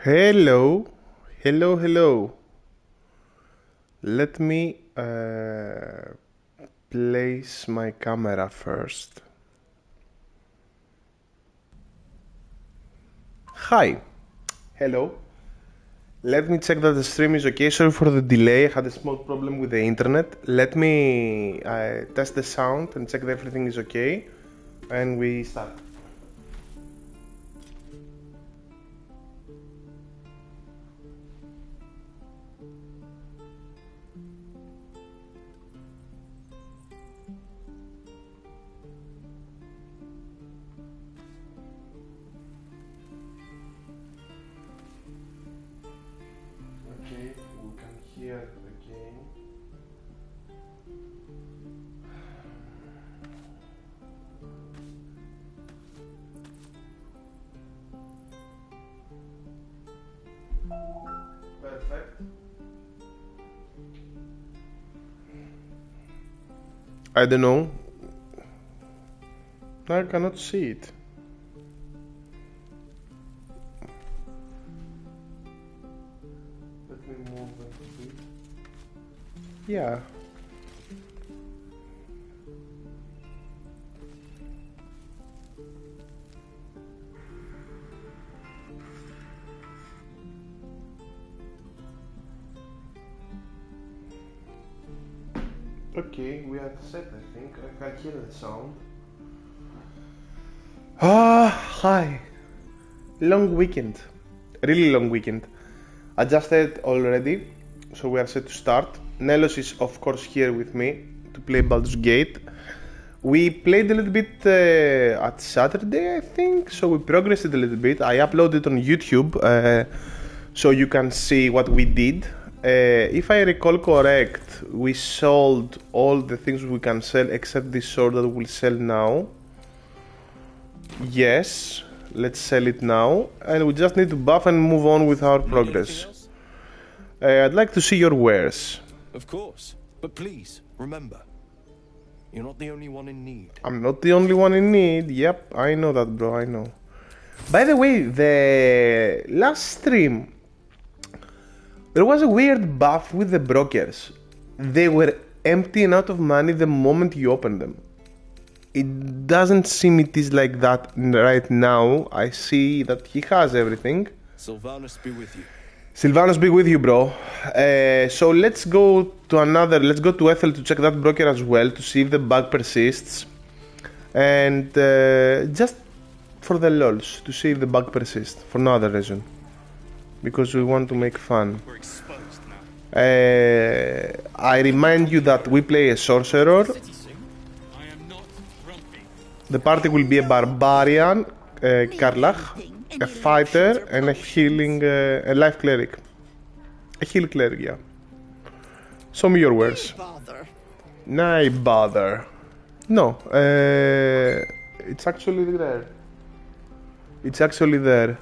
Hello, hello. Let me place my camera first. Hi, hello. Let me check that the stream is okay. Sorry for the delay. I had a small problem with the internet. Let me test the sound and check that everything is okay. And we start. Okay, we can hear again. Perfect. I don't know. I cannot see it. Let me move a bit. Yeah. Okay, we are set, I think. I can hear the sound. Hi. Long weekend. Really long weekend. Adjusted already, so we are set to start. Nelos is, of course, here with me to play Baldur's Gate. We played a little bit at Saturday, I think, so we progressed a little bit. I uploaded on YouTube, so you can see what we did. If I recall correct, we sold all the things we can sell except this sword that we'll sell now. Yes, let's sell it now, and we just need to buff and move on with our progress. I'd like to see your wares. Of course, but please, remember, you're not the only one in need. I'm not the only one in need. Yep, I know that, bro, I know. By the way, the last stream, there was a weird buff with the brokers. They were empty and out of money the moment you opened them. It doesn't seem it is like that right now. I see that he has everything. Sylvanus be with you. Sylvanus be with you, bro. So let's go to Ethel to check that broker as well to see if the bug persists. And just for the lols, to see if the bug persists, for no other reason. Because we want to make fun. We're exposed now. I remind you that we play a sorcerer. The party will be a barbarian, Karlach, a fighter, and a life cleric. A heal cleric, yeah. Show me your wares. Nay, bother. No, it's actually there. It's actually there.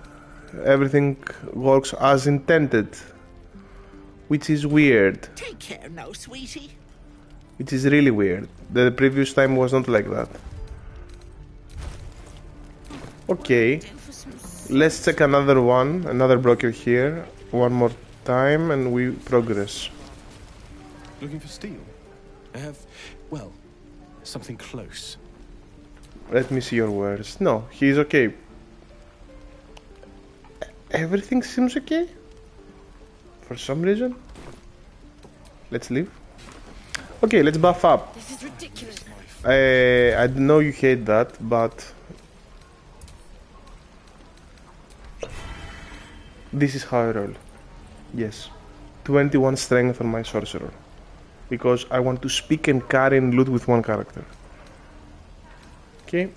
Everything works as intended, which is weird. Take care now, sweetie. It is really weird. The previous time was not like that. Okay, let's check another broker here, one more time, and we progress. Looking for steel? I have, well, something close. Let me see your wares. No, he's okay. Everything seems okay. For some reason. Let's leave. Okay, let's buff up. This is ridiculous. I know you hate that, but this is how I roll. Yes. 21 strength on my sorcerer. Because I want to speak and carry and loot with one character. Okay.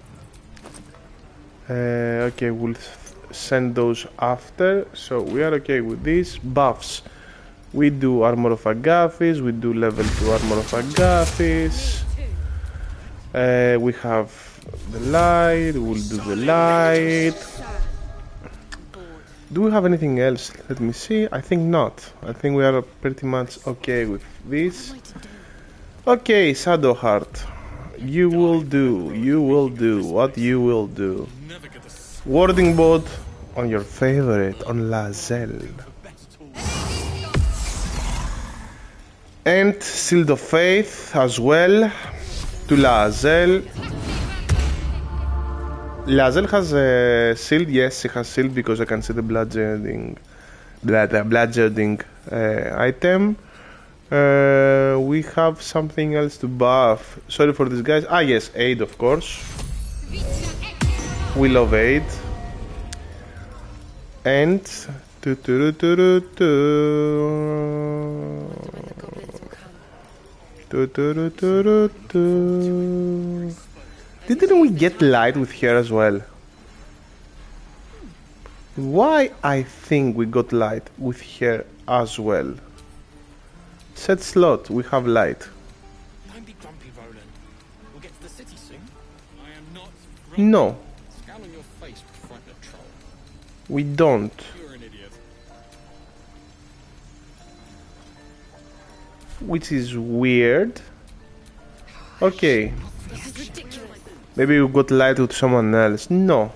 Okay, we'll send those after. So we are okay with these buffs. We do Armor of Agathis, we do level 2 Armor of Agathis. We have the light, we'll do the light. Do we have anything else? Let me see. I think not. I think we are pretty much okay with this. Okay, Shadowheart. You will do what you will do. Warding bolt On your favorite, on Lazel. And Shield of Faith as well to Lazel. Lazel has a shield, yes, he has shield because I can see the bludgeoning item. We have something else to buff. Sorry for this, guys. Ah, yes, aid, of course. We love aid. And didn't we get light with her as well? Why I think we got light with her as well? Set slot, we have light. Don't be grumpy, Roland. We'll get to the city soon. I am not grumpy. No, Scowl on your face would frighten a troll. we don't. You're an idiot. Which is weird. Okay. This is ridiculous. Maybe we got light with someone else. No.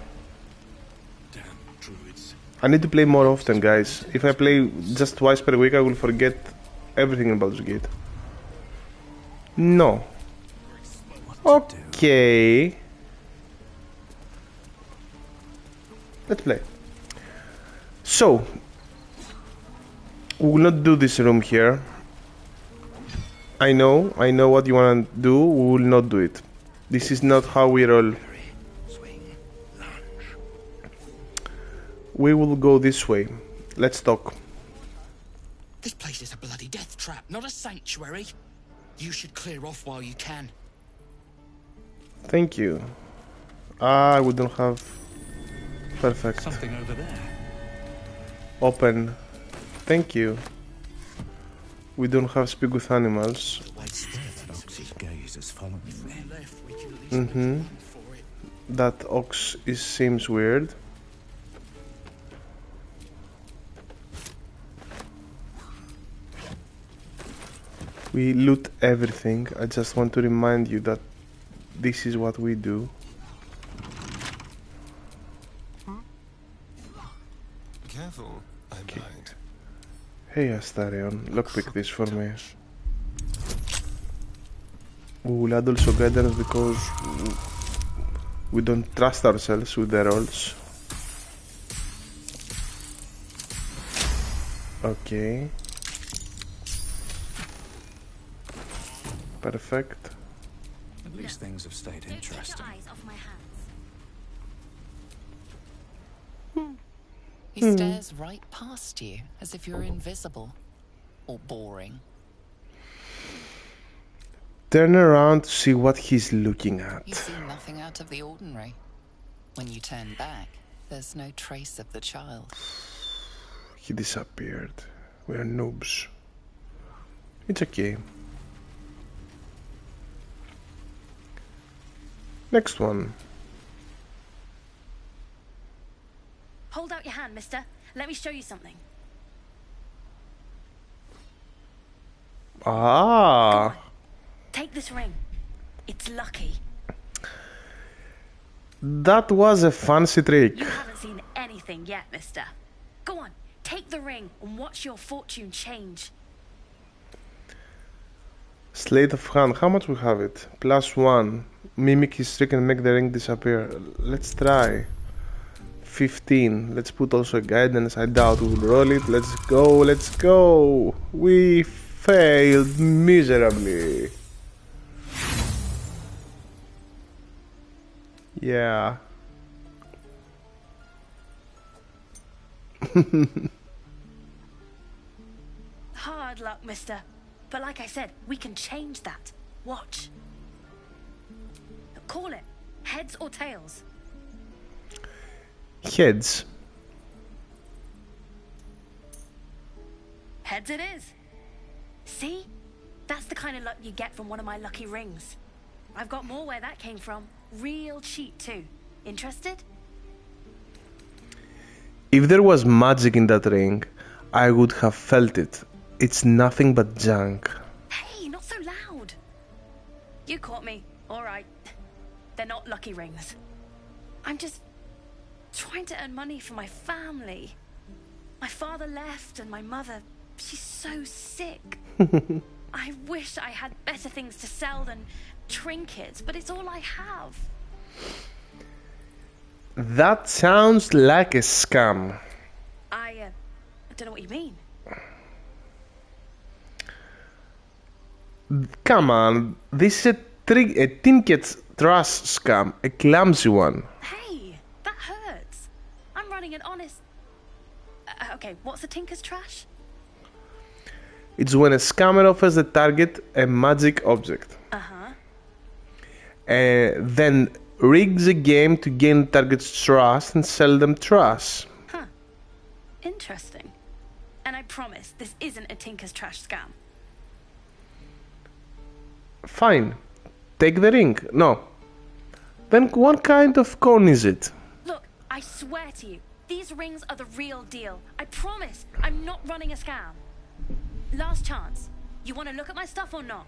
Damn druids. I need to play more often, guys. If I play just twice per week, I will forget everything in Baldur's Gate. No. Okay. Let's play. So, we will not do this room here. I know what you want to do. We will not do it. This is not how we roll. We will go this way. Let's talk. This place is a bloody death trap, not a sanctuary. You should clear off while you can. Thank you. Ah, we don't have... Perfect. Something over there. Open. Thank you. We don't have speak with animals. Ox's gaze has followed me. Mm-hmm. That ox seems weird. We loot everything. I just want to remind you that this is what we do. Careful, I might. Hey Astarion, lockpick this for me. We will add also guidance because we don't trust ourselves with the rolls. Okay. Perfect. At least things have stayed interesting. He stares right past you, as if you're invisible. Or boring. Turn around to see what he's looking at. You see nothing out of the ordinary. When you turn back, there's no trace of the child. He disappeared. We are noobs. It's okay. Next one. Hold out your hand, mister. Let me show you something. Ah. Take this ring. It's lucky. That was a fancy trick. You haven't seen anything yet, mister. Go on, take the ring and watch your fortune change. Sleight of hand. How much we have it? +1. Mimic his trick and make the ring disappear. Let's try. 15. Let's put also guidance. I doubt we will roll it. Let's go. Let's go. We failed miserably. Yeah. Hard luck, mister. But like I said, we can change that. Watch. Call it. Heads or tails? Heads. Heads it is. See? That's the kind of luck you get from one of my lucky rings. I've got more where that came from. Real cheap too. Interested? If there was magic in that ring, I would have felt it. It's nothing but junk. Hey, not so loud. You caught me. All right. They're not lucky rings. I'm just trying to earn money for my family. My father left and my mother, she's so sick. I wish I had better things to sell than trinkets, but it's all I have. That sounds like a scam. I don't know what you mean. Come on, this is a trinket trust scam, a clumsy one. Hey, that hurts. I'm running an honest... okay, what's a tinker's trash? It's when a scammer offers the target a magic object. Uh-huh. Then rigs a game to gain the target's trust and sell them trash. Huh. Interesting. And I promise this isn't a tinker's trash scam. Fine. Take the ring. No. Then what kind of con is it? Look, I swear to you, these rings are the real deal. I promise I'm not running a scam. Last chance. You want to look at my stuff or not?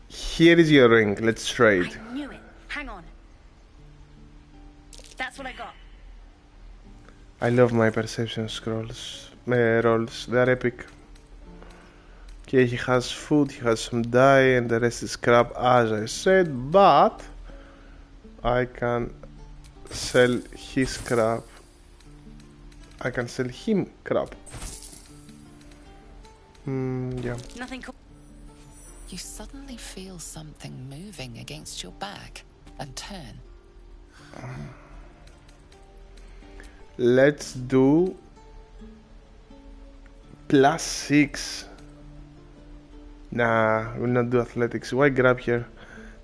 Here is your ring. Let's trade. I knew it. Hang on. That's what I got. I love my perception scrolls. Rolls. They are epic. Okay, he has food, he has some dye, and the rest is crap, as I said, but I can sell his crap. I can sell him crap. Yeah. Nothing cool. You suddenly feel something moving against your back and turn. Let's do +6. Nah, we'll not do athletics. Why grab here?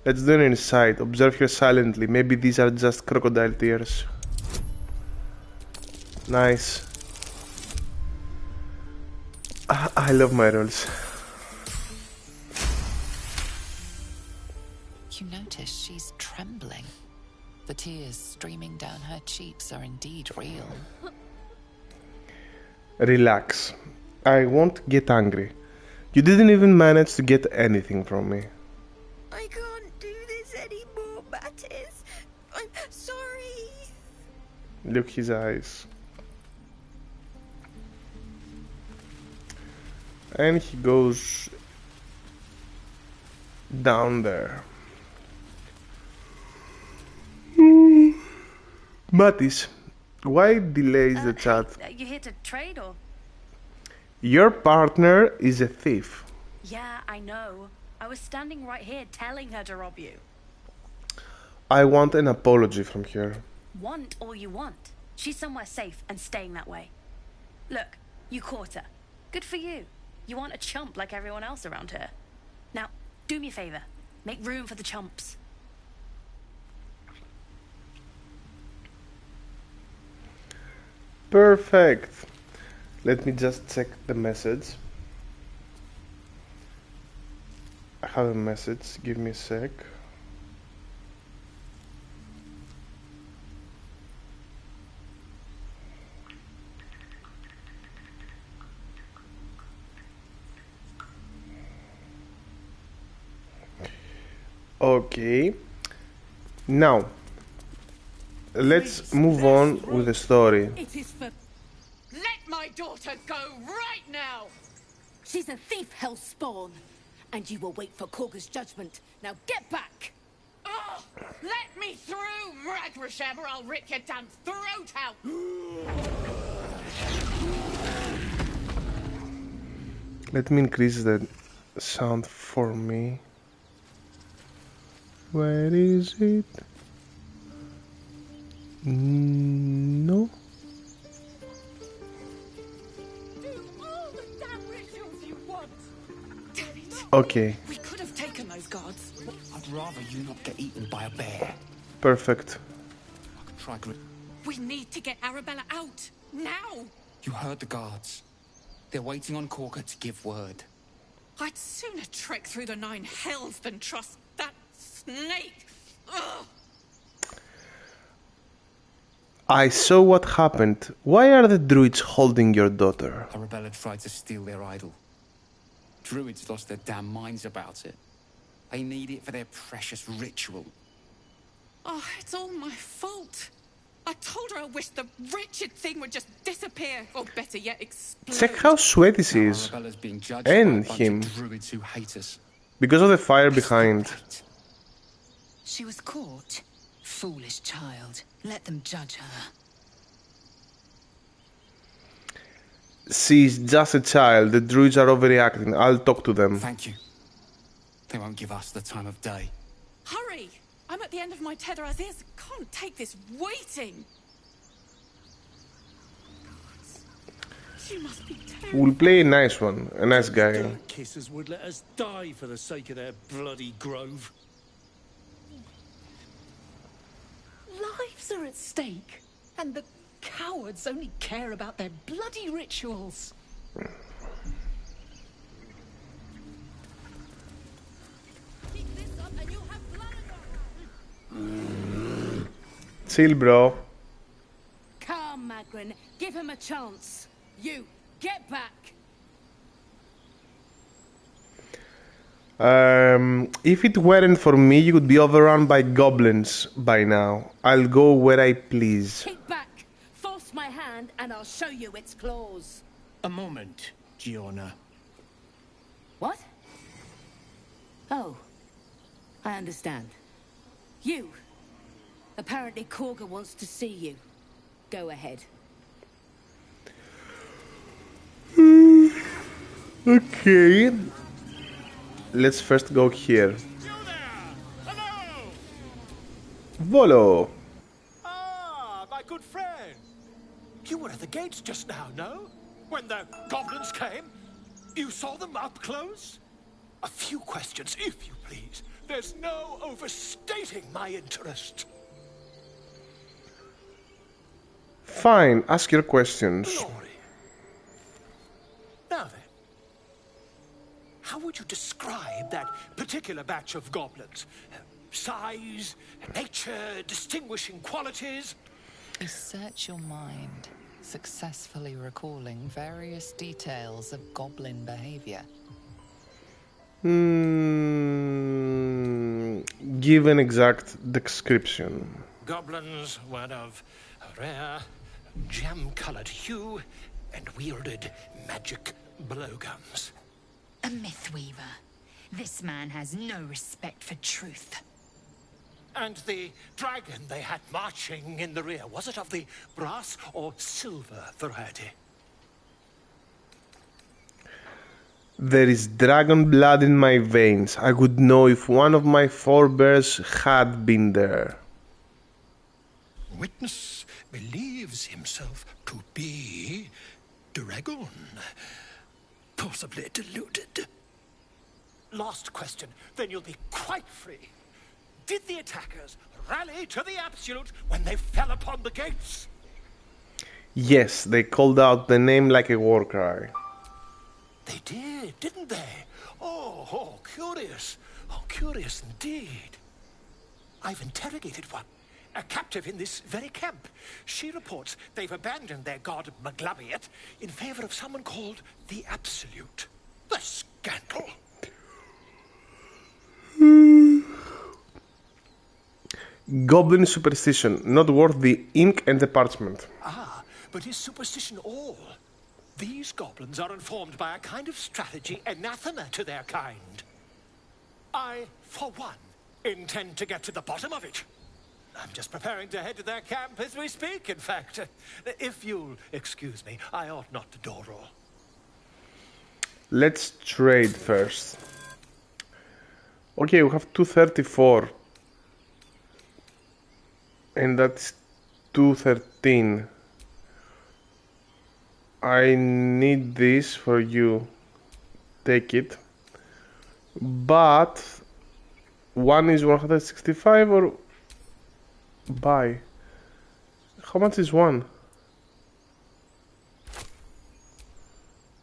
Let's do an insight. Observe her silently. Maybe these are just crocodile tears. Nice. I love my rolls. You notice she's trembling. The tears streaming down her cheeks are indeed real. Relax. I won't get angry. You didn't even manage to get anything from me. I can't do this anymore, Mattis. I'm sorry. Look his eyes. And he goes down there. Mattis, why delays the chat? Hey, you here to trade or? Your partner is a thief. Yeah, I know. I was standing right here telling her to rob you. I want an apology from her. Want all you want. She's somewhere safe and staying that way. Look, you caught her. Good for you. You aren't a chump like everyone else around here. Now, do me a favor. Make room for the chumps. Perfect. Let me just check the message. I have a message. Give me a sec. Okay. Now, let's move on with the story. It is for... Let my daughter go right now! She's a thief, hellspawn. And you will wait for Korga's judgment. Now get back! Oh, let me through, Ragrasham, or I'll rip your damn throat out! Let me increase the sound for me. Where is it? No. Do all the damn rituals you want! Damn it! Okay, We could have taken those guards. I'd rather you not get eaten by a bear. perfect. I could try. We need to get Arabella out! Now! You heard the guards. They're waiting on Corker to give word. I'd sooner trek through the 9 hells than trust that snake! Ugh. I saw what happened. Why are the druids holding your daughter? Arabella tried to steal their idol. Druids lost their damn minds about it. They need it for their precious ritual. Oh, it's all my fault. I told her I wished the wretched thing would just disappear, or better yet, explode. Check how sweaty she Now is. Arabella's being judged And by a bunch him. of druids who hate us. Because of the fire behind. She was caught. Foolish child. Let them judge her. She's just a child. The druids are overreacting. I'll talk to them. Thank you. They won't give us the time of day. Hurry! I'm at the end of my tether as is. Can't take this waiting. She must be terrible. We'll play a nice one. A nice guy. Dirt kissers would let us die for the sake of their bloody grove. Lives are at stake, and the cowards only care about their bloody rituals. Keep this up and you'll have blood on Chill, bro. Come, Magrin. Give him a chance. You, get back. If it weren't for me, you would be overrun by goblins by now. I'll go where I please. Kick back. Force my hand and I'll show you its claws. A moment, Giona. What? Oh. I understand. You. Apparently Korga wants to see you. Go ahead. Okay. Let's first go here. You there! Hello! Volo. Ah, my good friend. You were at the gates just now, no? When the goblins came? You saw them up close? A few questions, if you please. There's no overstating my interest. Fine, ask your questions. Glory. Now then. How would you describe that particular batch of goblins? Size, nature, distinguishing qualities? You search your mind, successfully recalling various details of goblin behavior. Give an exact description. Goblins were of a rare, jam-colored hue and wielded magic blowguns. A mythweaver. This man has no respect for truth. And the dragon they had marching in the rear, was it of the brass or silver variety? There is dragon blood in my veins. I would know if one of my forebears had been there. Witness believes himself to be dragon. Possibly deluded. Last question, then you'll be quite free. Did the attackers rally to the absolute when they fell upon the gates? Yes, they called out the name like a war cry. They did, didn't they? Oh, curious. Oh, curious indeed. I've interrogated one, a captive in this very camp. She reports they've abandoned their god Maglabiet in favor of someone called the Absolute. The scandal! Goblin superstition, not worth the ink and the parchment. Ah, but is superstition all? These goblins are informed by a kind of strategy anathema to their kind. I, for one, intend to get to the bottom of it. I'm just preparing to head to their camp as we speak, in fact. If you'll excuse me, I ought not to door roll. Let's trade first. Okay, we have 234. And that's 213. I need this for you. Take it. But one is 165 or buy. How much is one?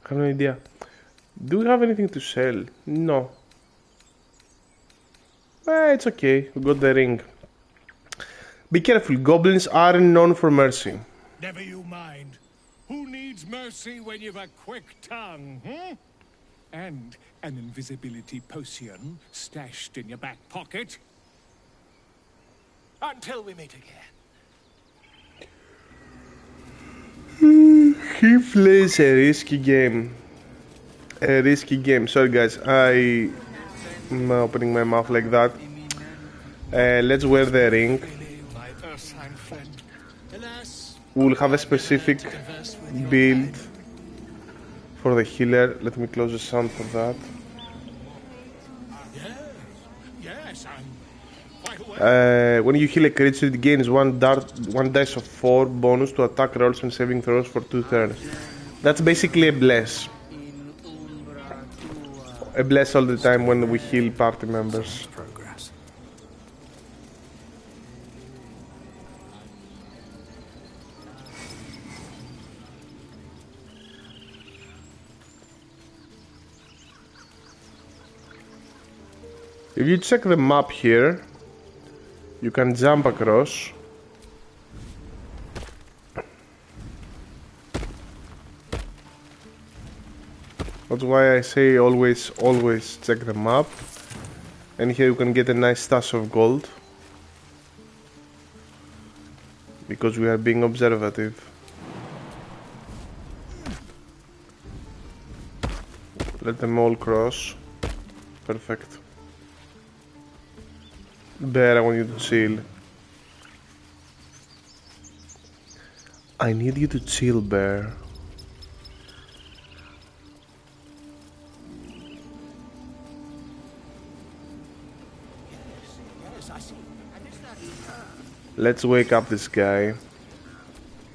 I have no idea. Do we have anything to sell? No. It's okay. We got the ring. Be careful. Goblins aren't known for mercy. Never you mind. Who needs mercy when you've a quick tongue, And an invisibility potion stashed in your back pocket? Until we meet again. He plays a risky game. A risky game. Sorry guys, I'm opening my mouth like that. Let's wear the ring. We'll have a specific build for the healer. Let me close the sound for that. When you heal a creature, it gains one dice of 4 bonus to attack rolls and saving throws for 2 turns. That's basically a bless. A bless all the time when we heal party members. If you check the map here, you can jump across. That's why I say always check the map. And here you can get a nice stash of gold. Because we are being observative. Let them all cross. Perfect. Bear, I want you to chill. I need you to chill, Bear. Let's wake up this guy.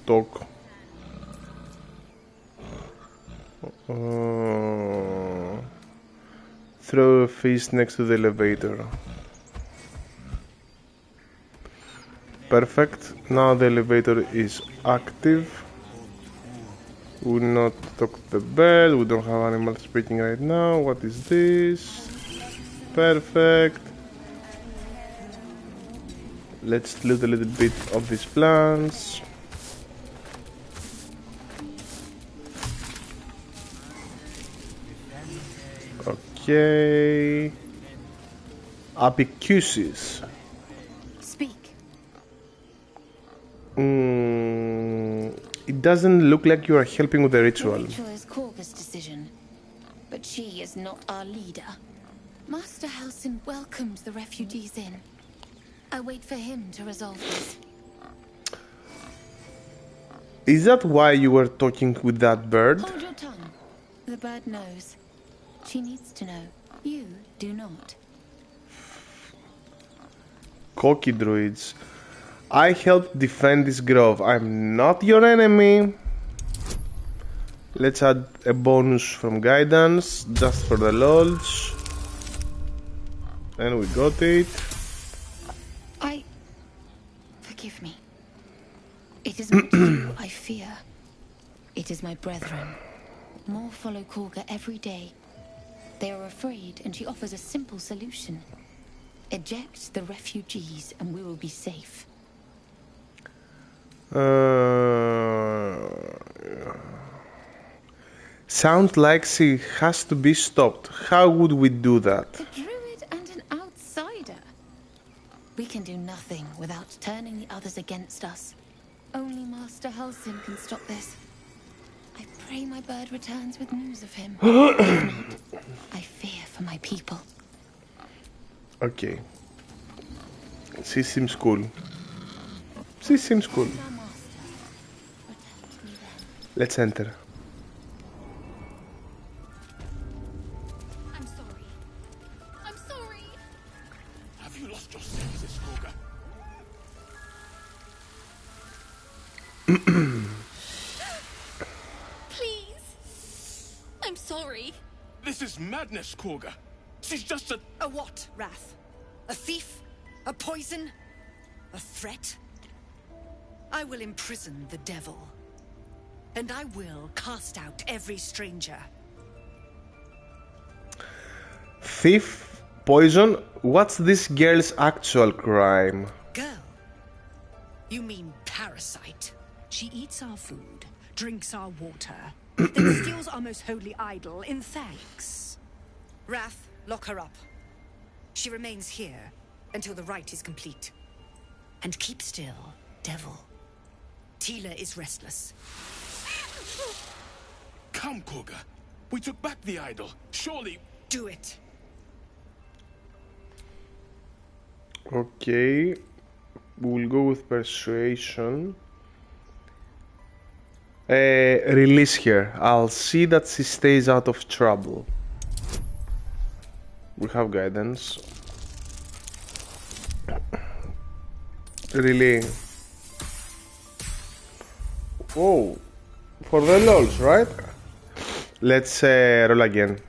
Talk. Throw a fist next to the elevator. Perfect. Now the elevator is active. We will not talk to the bird. We don't have animals speaking right now. What is this? Perfect. Let's loot a little bit of these plants. Okay. Apicusis. Speak. It doesn't look like you are helping with the ritual. The ritual is Korga's decision, but she is not our leader. Master Halsin welcomed the refugees in. I wait for him to resolve this. Is that why you were talking with that bird? Hold your tongue. The bird knows. She needs to know. You do not. Cocky druids. I helped defend this grove. I'm not your enemy. Let's add a bonus from guidance, just for the lols. And we got it. Forgive me. It is not you I fear. It is my brethren. More follow Korga every day. They are afraid, and she offers a simple solution. Eject the refugees, and we will be safe. Sounds like she has to be stopped. How would we do that? A druid and an outsider. We can do nothing without turning the others against us. Only Master Halsin can stop this. I pray my bird returns with news of him. If not, I fear for my people. Okay. She seems cool. She seems cool. Let's enter. I'm sorry. I'm sorry. Have you lost your senses, Korga? Please. I'm sorry. This is madness, Korga. She's just a... A what, Wrath? A thief? A poison? A threat? I will imprison the devil. And I will cast out every stranger. Thief? Poison? What's this girl's actual crime? Girl? You mean parasite? She eats our food, drinks our water, then steals our most holy idol in thanks. Wrath, lock her up. She remains here until the rite is complete. And keep still, devil. Tila is restless. Come, Korga. We took back the idol. Surely... Do it. Okay. We'll go with persuasion. Release her. I'll see that she stays out of trouble. We have guidance. Really? Oh, for the lols, right? Let's roll again.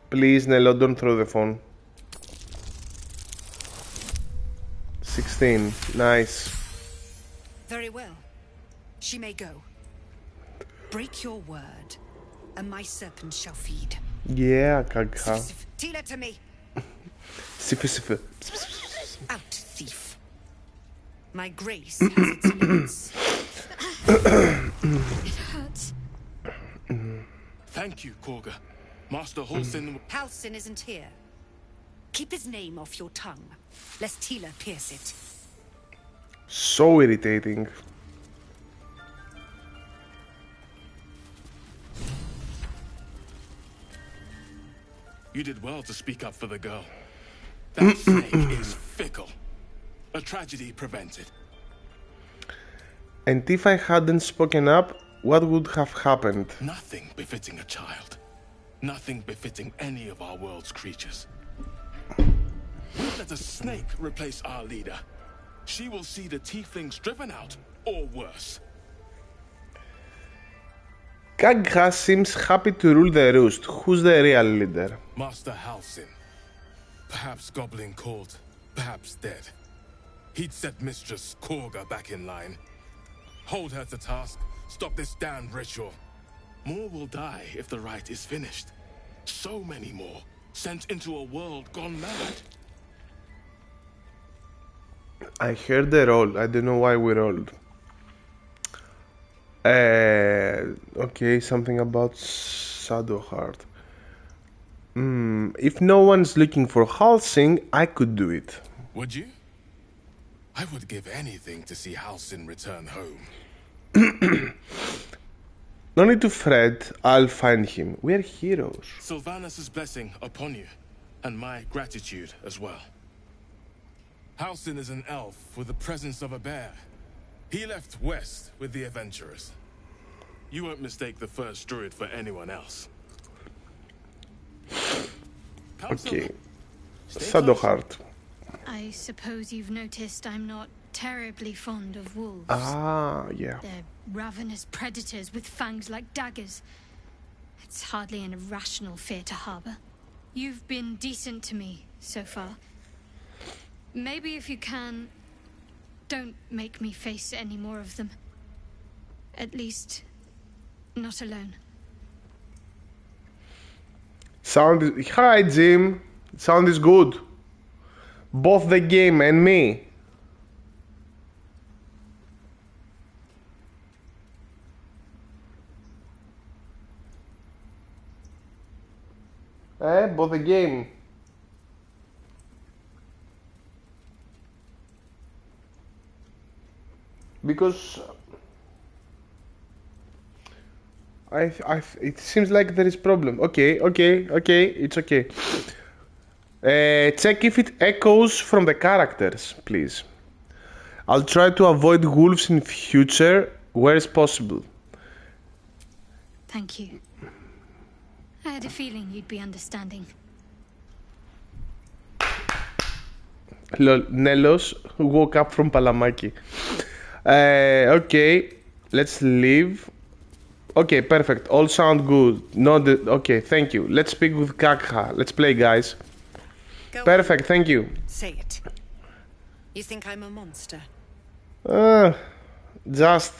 Please, Nello, don't throw the phone. 16. Nice. Very well. She may go. Break your word, and my serpent shall feed. Yeah, Kagha. Tila to me. Out, thief. My grace has its limits. It hurts. Thank you, Korga. Master Halsin... Halsin isn't here. Keep his name off your tongue, lest Tila pierce it. So irritating. You did well to speak up for the girl. That snake is fickle. A tragedy prevented. And if I hadn't spoken up, what would have happened? Nothing befitting a child. Nothing befitting any of our world's creatures. Let a snake replace our leader. She will see the tieflings driven out, or worse. Kagha seems happy to rule the roost. Who's the real leader? Master Halsin. Perhaps Goblin called, perhaps dead. He'd set Mistress Korga back in line. Hold her to task, stop this damned ritual. More will die if the rite is finished. So many more, sent into a world gone mad. I heard the roll. I don't know why we rolled. Okay, something about Shadowheart. If no one's looking for Halsing, I could do it. Would you? I would give anything to see Halsin return home. No need to fret, I'll find him. We're heroes. Sylvanus' blessing upon you, and my gratitude as well. Halsin is an elf with the presence of a bear. He left west with the adventurers. You won't mistake the first druid for anyone else. Okay. Shadowheart. I suppose you've noticed I'm not terribly fond of wolves. Ah, yeah. They're ravenous predators with fangs like daggers. It's hardly an irrational fear to harbor. You've been decent to me so far. Maybe if you can, don't make me face any more of them. At least, not alone. Hi, Jim. Sound is good. Both the game and me. Both the game. Because it seems like there is problem. Okay, it's okay. Check if it echoes from the characters, please. I'll try to avoid wolves in future where it's possible. Thank you. I had a feeling you'd be understanding. Nelos woke up from Palamaki. Okay, let's leave. Okay, perfect. All sound good. Okay, thank you. Let's speak with Kagha. Let's play, guys. Go perfect, on. thank you. Say it. You think I'm a monster? Just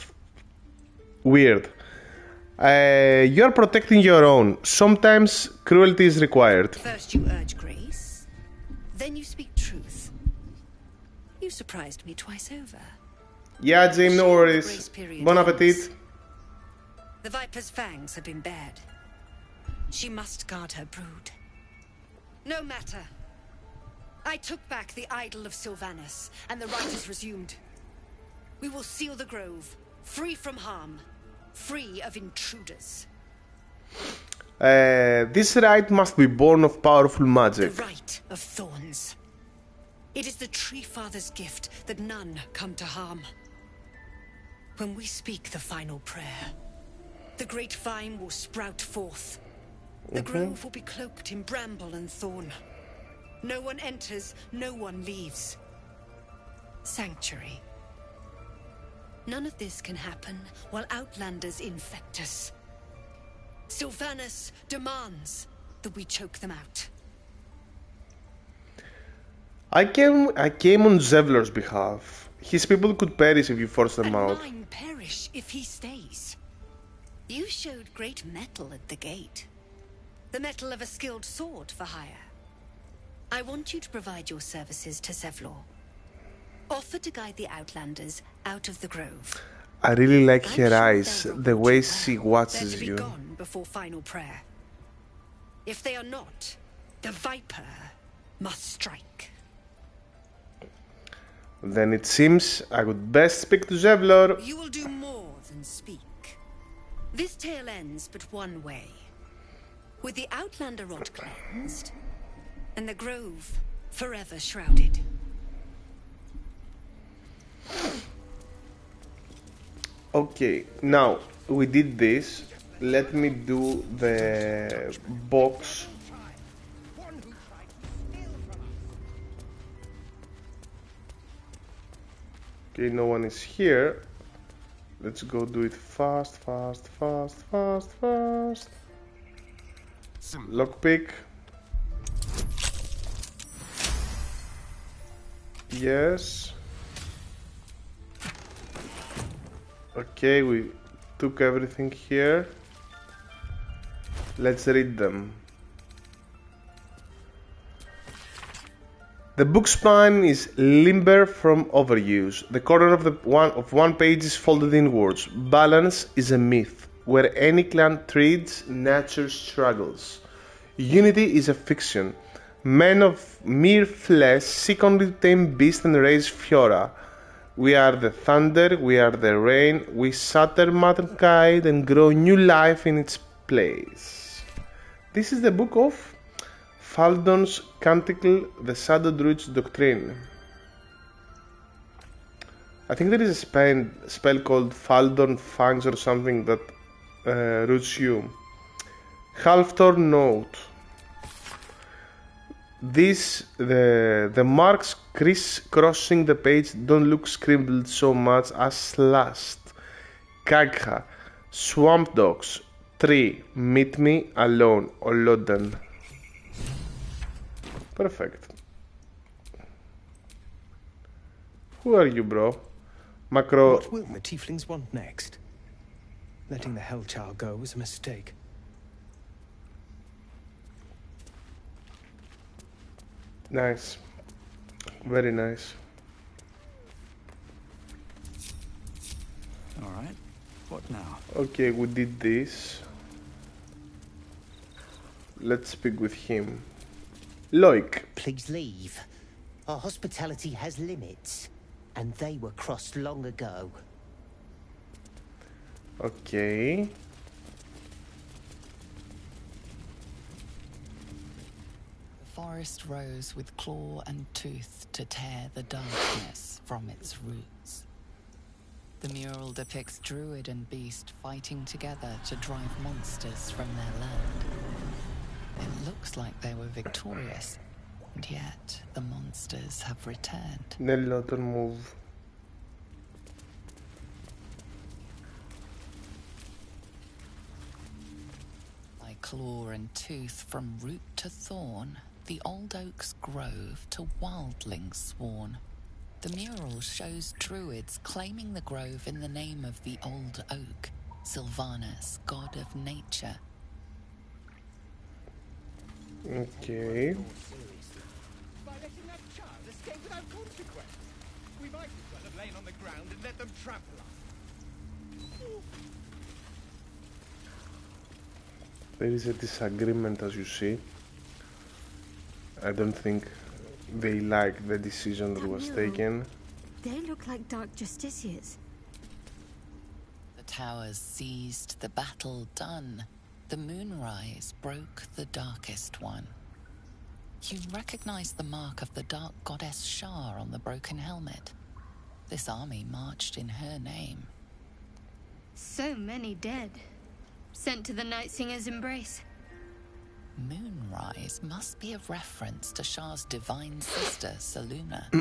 weird. You're protecting your own. Sometimes cruelty is required. First you urge grace, then you speak truth. You surprised me twice over. Yeah, Jim, no worries. Bon appetit. The Viper's fangs have been bared. She must guard her brood. No matter. I took back the idol of Sylvanus, and the rite is resumed. We will seal the grove, free from harm, free of intruders. This rite must be born of powerful magic. The Rite of Thorns. It is the Tree Father's gift that none come to harm. When we speak the final prayer, the great vine will sprout forth. The grove will be cloaked in bramble and thorn. No one enters, no one leaves. Sanctuary. None of this can happen while Outlanders infect us. Sylvanas demands that we choke them out. I came on Zevlor's behalf. His people could perish if you force them out. Mine perish if he stays. You showed great mettle at the gate. The mettle of a skilled sword for hire. I want you to provide your services to Zevlor. Offer to guide the Outlanders out of the grove. I really like her eyes, the way she watches They're to you. be gone before final prayer. If they are not, the Viper must strike. Then it seems I would best speak to Zevlor. You will do more than speak. This tale ends but one way. With the Outlander rot cleansed, and the grove forever shrouded. Okay, now we did this. Let me do the box. Okay, no one is here. Let's go do it fast, fast, fast, fast, fast. Lockpick. Yes. Okay, we took everything here. Let's read them. The book spine is limber from overuse. The corner of one page is folded inwards. Balance is a myth. Where any clan treads, nature struggles. Unity is a fiction. Men of mere flesh seek only to tame beasts and raise Fiora. We are the thunder, we are the rain, we shatter mankind and grow new life in its place. This is the book of Faldon's Canticle, the Shadow Druid's Doctrine. I think there is a spell called Faldon Fangs or something that roots you. Halfthorn Note. The marks criss-crossing the page don't look scribbled so much as slashed. Kagha, Swamp Dogs, Tree, Meet Me Alone, Olodan. Perfect. Who are you, bro? Macro. What will the tieflings want next? Letting the Hellchild go was a mistake. Nice. Very nice. Alright, what now? Okay, we did this. Let's speak with him. Loic. Please leave. Our hospitality has limits, and they were crossed long ago. Okay. The forest rose with claw and tooth to tear the darkness from its roots. The mural depicts druid and beast fighting together to drive monsters from their land. It looks like they were victorious, and yet the monsters have returned. Nelly, don't move. By claw and tooth from root to thorn, the old oak's grove to wildlings sworn. The mural shows druids claiming the grove in the name of the old oak, Sylvanas, god of nature. Okay. By letting that child escape without consequence. We might as well have lain on the ground and let them trample us. There is a disagreement, as you see. I don't think they like the decision that was taken. They look like dark justiciars. The towers seized, the battle done. The moonrise broke the darkest one. You recognize the mark of the dark goddess Shar on the broken helmet. This army marched in her name. So many dead. Sent to the Night Singer's embrace. Moonrise must be a reference to Shar's divine sister, Saluna.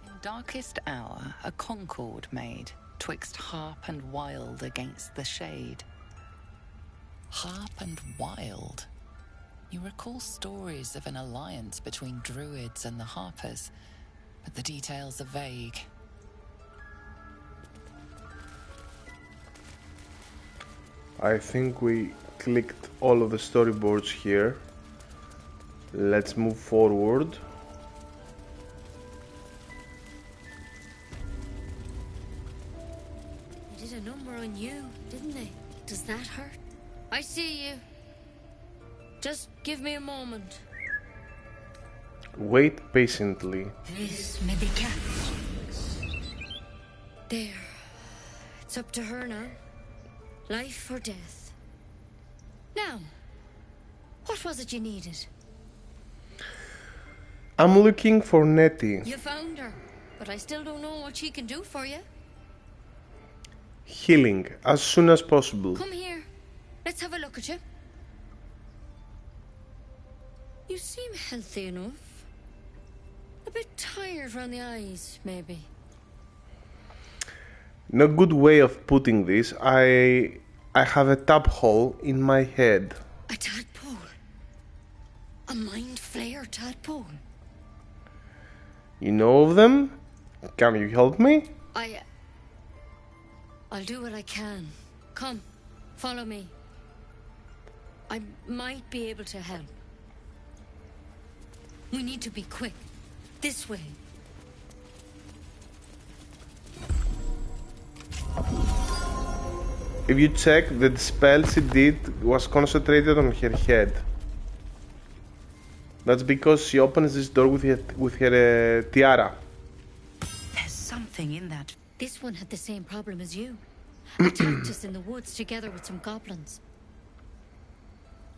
In darkest hour, a concord made, twixt harp and wild against the shade. Harp and wild. You recall stories of an alliance between druids and the harpers, but the details are vague. I think we clicked all of the storyboards here. Let's move forward. They did a number on you, didn't they? Does that hurt? I see you. Just give me a moment. Wait patiently. This may be cat. There. It's up to her now. Life or death. Now, what was it you needed? I'm looking for Nettie. You found her, but I still don't know what she can do for you. Healing, as soon as possible. Come here. Let's have a look at you. You seem healthy enough. A bit tired around the eyes, maybe. No good way of putting this. I have a tap hole in my head. A tadpole? A mind flayer tadpole? You know of them? Can you help me? I'll do what I can. Come, follow me. I might be able to help. We need to be quick. This way. If you check, the spell she did was concentrated on her head. That's because she opens this door with her tiara. There's something in that. This one had the same problem as you. Attacked us in the woods together with some goblins.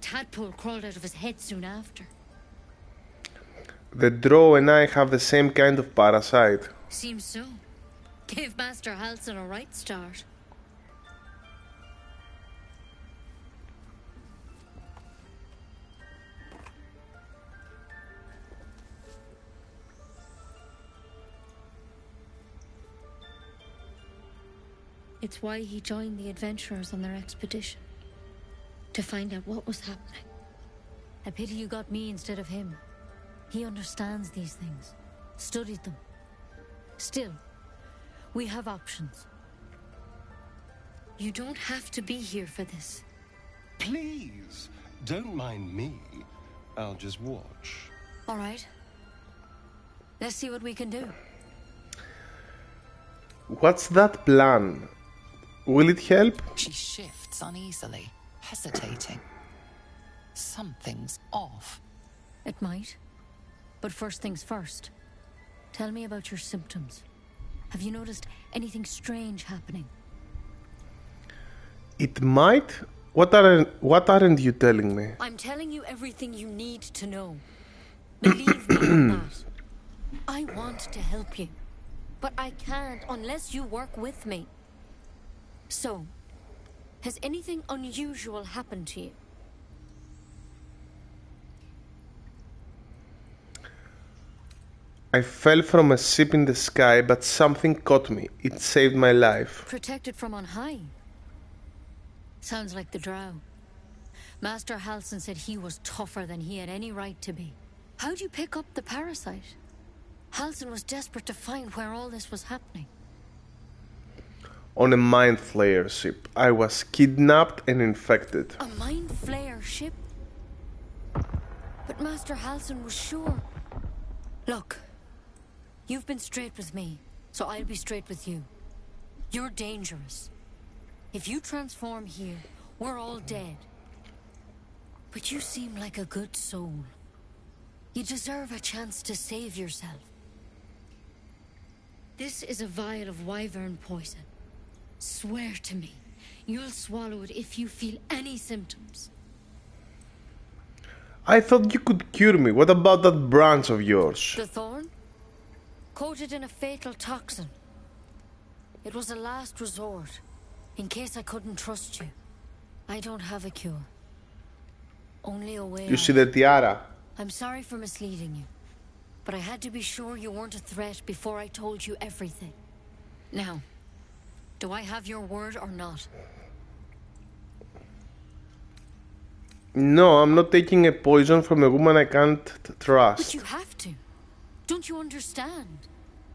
Tadpole crawled out of his head soon after. The drow and I have the same kind of parasite. Seems so. Gave Master Halsin a right start. It's why he joined the adventurers on their expedition. To find out what was happening. A pity you got me instead of him. He understands these things. Studied them. Still, we have options. You don't have to be here for this. Please, don't mind me. I'll just watch. All right. Let's see what we can do. What's that plan? Will it help? She shifts uneasily, hesitating. Something's off. It might. But first things first. Tell me about your symptoms. Have you noticed anything strange happening? It might? What aren't you telling me? I'm telling you everything you need to know. Believe me on that. I want to help you. But I can't unless you work with me. So, has anything unusual happened to you? I fell from a ship in the sky, but something caught me. It saved my life. Protected from on high? Sounds like the drow. Master Halsin said he was tougher than he had any right to be. How'd you pick up the parasite? Halsin was desperate to find where all this was happening. On a mind flayer ship. I was kidnapped and infected. A mind flayer ship? But Master Halsin was sure. Look, you've been straight with me, so I'll be straight with you. You're dangerous. If you transform here, we're all dead. But you seem like a good soul. You deserve a chance to save yourself. This is a vial of wyvern poison. Swear to me, you'll swallow it if you feel any symptoms. I thought you could cure me. What about that branch of yours? The thorn? Coated in a fatal toxin. It was a last resort, in case I couldn't trust you. I don't have a cure. Only a way You out. see the tiara? I'm sorry for misleading you, but I had to be sure you weren't a threat before I told you everything. Now, do I have your word or not? No, I'm not taking a poison from a woman I can't trust. But you have to. Don't you understand?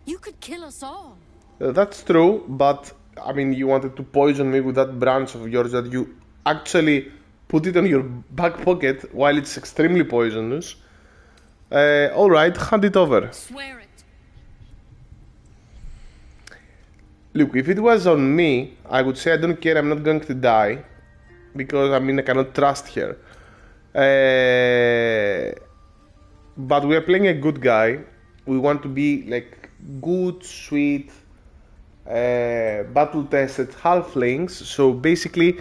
You could kill us all. That's true, but I mean, you wanted to poison me with that branch of yours that you actually put it on your back pocket while it's extremely poisonous. Alright, hand it over. Swear it. Look, if it was on me, I would say I don't care, I'm not going to die. Because, I mean, I cannot trust her. But we are playing a good guy. We want to be, like, good, sweet, battle-tested halflings. So, basically,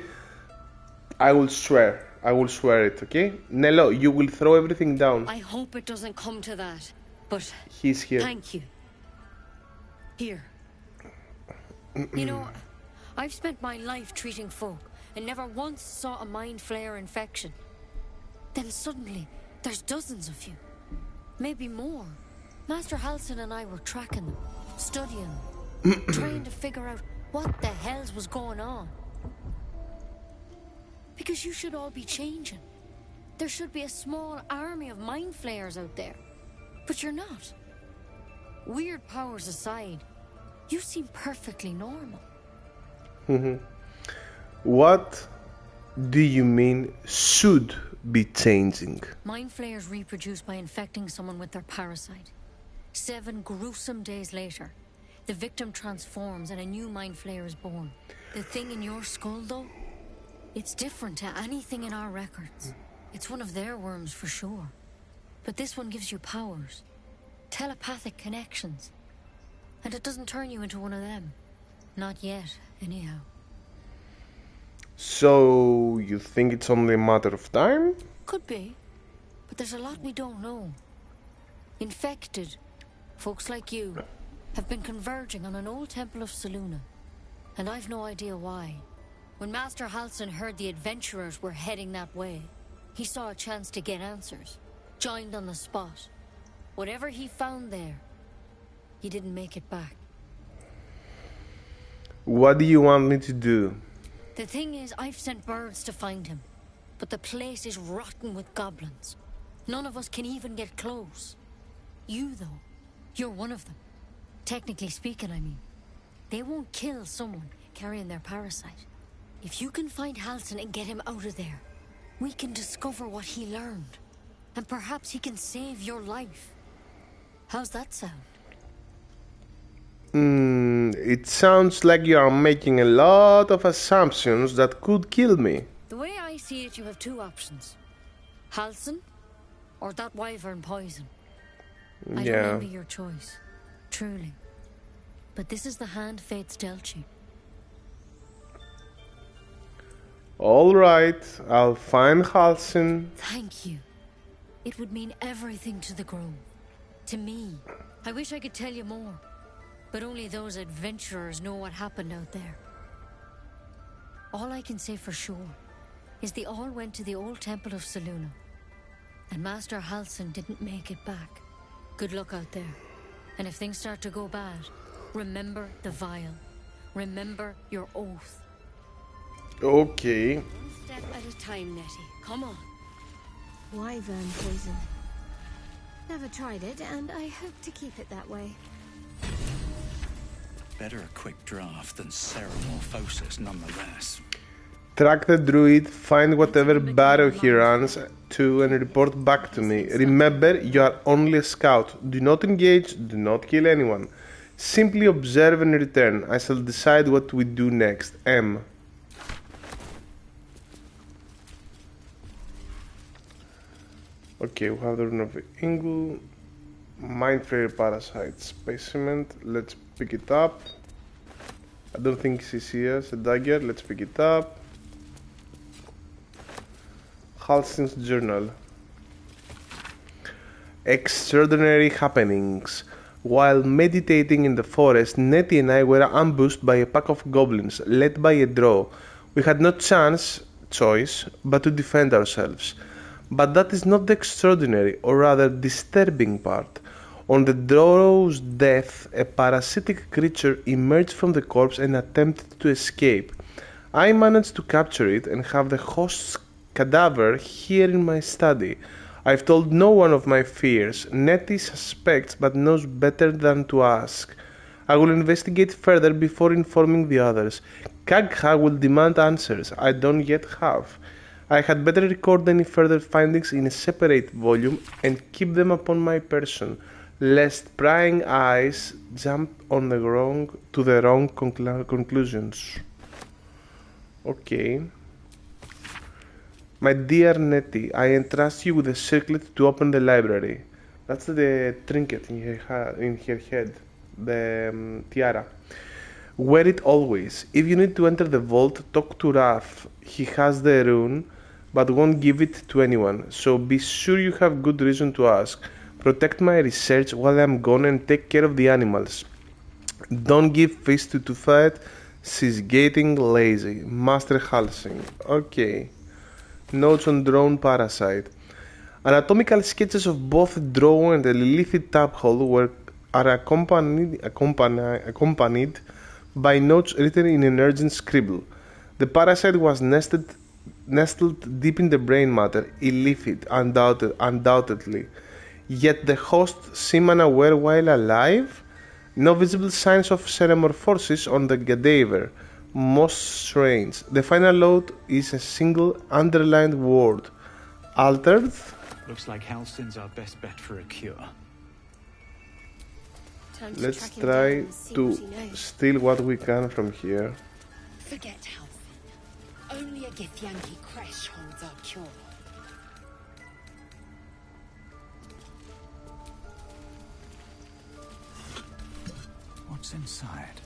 I will swear. I will swear it, okay? Nello, you will throw everything down. I hope it doesn't come to that, but... He's here. Thank you. Here. You know, I've spent my life treating folk and never once saw a mind flayer infection. Then suddenly, there's dozens of you. Maybe more. Master Halsin and I were tracking them, studying them, trying to figure out what the hells was going on. Because you should all be changing. There should be a small army of mind flayers out there. But you're not. Weird powers aside, you seem perfectly normal. What do you mean should be changing? Mind flayers reproduce by infecting someone with their parasite. 7 gruesome days later, the victim transforms and a new mind flayer is born. The thing in your skull, though, it's different to anything in our records. It's one of their worms for sure. But this one gives you powers, telepathic connections. And it doesn't turn you into one of them. Not yet, anyhow. So, you think it's only a matter of time? Could be. But there's a lot we don't know. Infected, folks like you, have been converging on an old temple of Selûne. And I've no idea why. When Master Halsin heard the adventurers were heading that way, he saw a chance to get answers. Joined on the spot. Whatever he found there, he didn't make it back. What do you want me to do? The thing is, I've sent birds to find him. But the place is rotten with goblins. None of us can even get close. You, though, you're one of them. Technically speaking, I mean. They won't kill someone carrying their parasite. If you can find Halsin and get him out of there, we can discover what he learned. And perhaps he can save your life. How's that sound? It sounds like you are making a lot of assumptions that could kill me. The way I see it, you have 2 options. Halsin, or that wyvern poison. I don't envy your choice, truly. But this is the hand fate's dealt you. Alright, I'll find Halsin. Thank you. It would mean everything to the Grove. To me. I wish I could tell you more. But only those adventurers know what happened out there. All I can say for sure is they all went to the old temple of Selûne. And Master Halsin didn't make it back. Good luck out there. And if things start to go bad, remember the vial. Remember your oath. Okay. One step at a time, Nettie. Come on. Wyvern poison. Never tried it, and I hope to keep it that way. Better a quick draft than ceramorphosis, nonetheless. Track the druid, find whatever barrow he runs to and report back to me. Remember, you are only a scout. Do not engage, do not kill anyone. Simply observe and return. I shall decide what we do next. M. Okay, we have the rune of Ingu. Mind Flayer Parasite Specimen. Let's Pick it up. I don't think she's here. It's a dagger. Let's pick it up. Halston's journal. Extraordinary happenings. While meditating in the forest, Nettie and I were ambushed by a pack of goblins, led by a drow. We had no choice, but to defend ourselves. But that is not the extraordinary, or rather disturbing part. On the drow's death, a parasitic creature emerged from the corpse and attempted to escape. I managed to capture it and have the host's cadaver here in my study. I've told no one of my fears. Nettie suspects but knows better than to ask. I will investigate further before informing the others. Kagha will demand answers I don't yet have. I had better record any further findings in a separate volume and keep them upon my person, lest prying eyes jump on the wrong conclusions. Okay. My dear Nettie, I entrust you with a circlet to open the library. That's the trinket in her head, the tiara. Wear it always. If you need to enter the vault, talk to Raph. He has the rune, but won't give it to anyone, so be sure you have good reason to ask. Protect my research while I'm gone and take care of the animals. Don't give fish to Toothite. She's getting lazy. Master Halsing. Okay. Notes on drone parasite. Anatomical sketches of both drow and the Lilithid tadpole are accompanied by notes written in an urgent scribble. The parasite was nestled deep in the brain matter, illithid, undoubtedly. Yet the host seemed unaware while alive. No visible signs of xenomorphosis on the cadaver. Most strange. The final note is a single underlined word. Altered? Looks like Halston's our best bet for a cure. Let's try to steal what we can from here. Forget Halston. Only a Githyanki crash holds our cure. What's inside?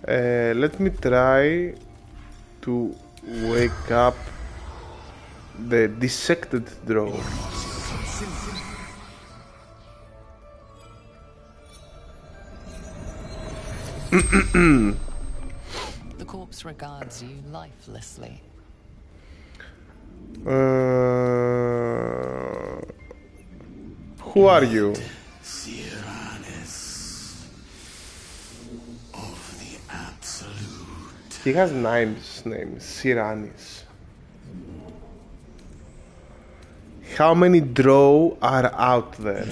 Let me try to wake up the dissected drow. The corpse regards you lifelessly. Who are you? He has nice name, Siranis. How many drow are out there?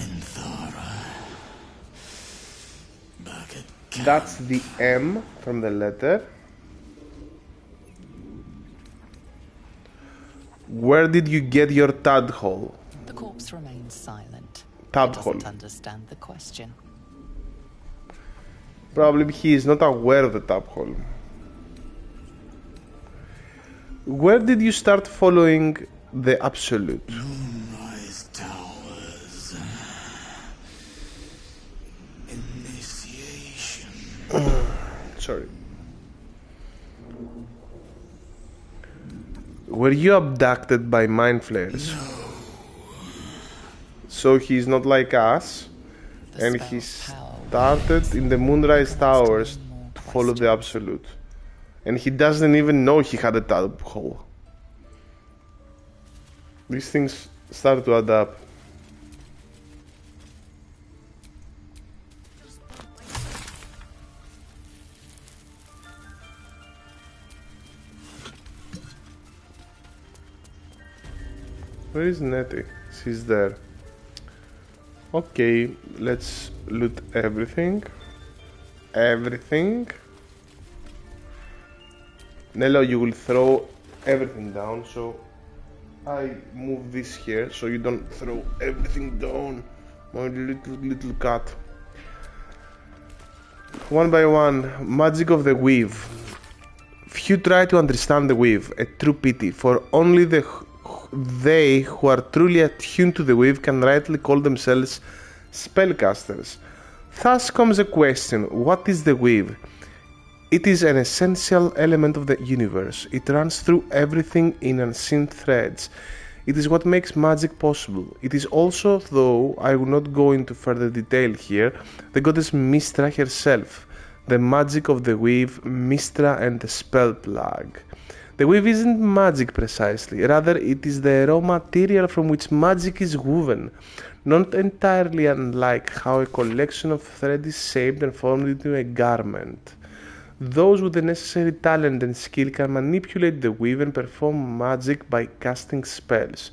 That's the M from the letter. Where did you get your tadpole? The corpse remains silent. Tadpole. He doesn't understand the question. Probably he is not aware of the tadpole. Where did you start following the Absolute? Moonrise Towers. Initiation. Sorry. Were you abducted by mind flayers? No. So he's not like us, and he started in the Moonrise Towers to follow the Absolute. And he doesn't even know he had a tadpole. These things start to add up. Where is Nettie? She's there. Okay, let's loot everything. Nello, you will throw everything down, so I move this here so you don't throw everything down, my little cat. One by one, magic of the weave. Few try to understand the weave, a true pity, for only the they who are truly attuned to the weave can rightly call themselves spellcasters. Thus comes the question, what is the weave? It is an essential element of the universe. It runs through everything in unseen threads. It is what makes magic possible. It is also, though I will not go into further detail here, the goddess Mystra herself, the magic of the weave, Mystra and the spell plug. The weave isn't magic precisely, rather it is the raw material from which magic is woven, not entirely unlike how a collection of thread is shaped and formed into a garment. Those with the necessary talent and skill can manipulate the weave and perform magic by casting spells.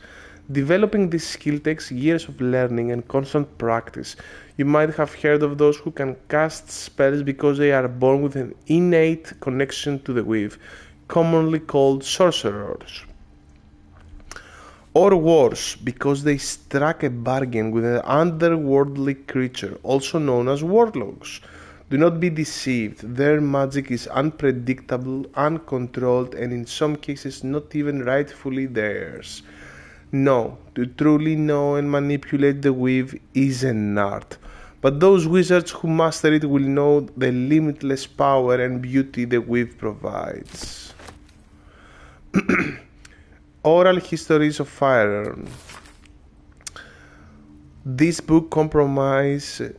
Developing this skill takes years of learning and constant practice. You might have heard of those who can cast spells because they are born with an innate connection to the weave, commonly called sorcerers. Or worse, because they struck a bargain with an underworldly creature, also known as warlocks. Do not be deceived, their magic is unpredictable, uncontrolled, and in some cases not even rightfully theirs. No, to truly know and manipulate the weave is an art, but those wizards who master it will know the limitless power and beauty the weave provides. Oral Histories of Firearms. This book comprises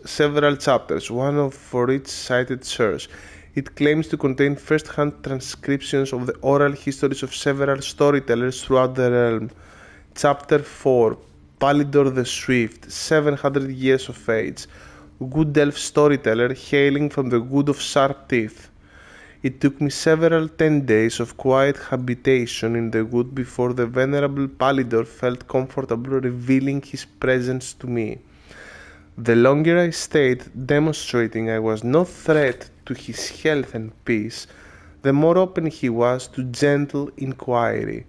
several chapters, one for each cited source. It claims to contain first-hand transcriptions of the oral histories of several storytellers throughout the realm. Chapter 4, Baldur the Swift, 700 years of age. Wood elf storyteller hailing from the wood of sharp teeth. It took me several 10 days of quiet habitation in the wood before the venerable Baldur felt comfortable revealing his presence to me. The longer I stayed, demonstrating I was no threat to his health and peace, the more open he was to gentle inquiry.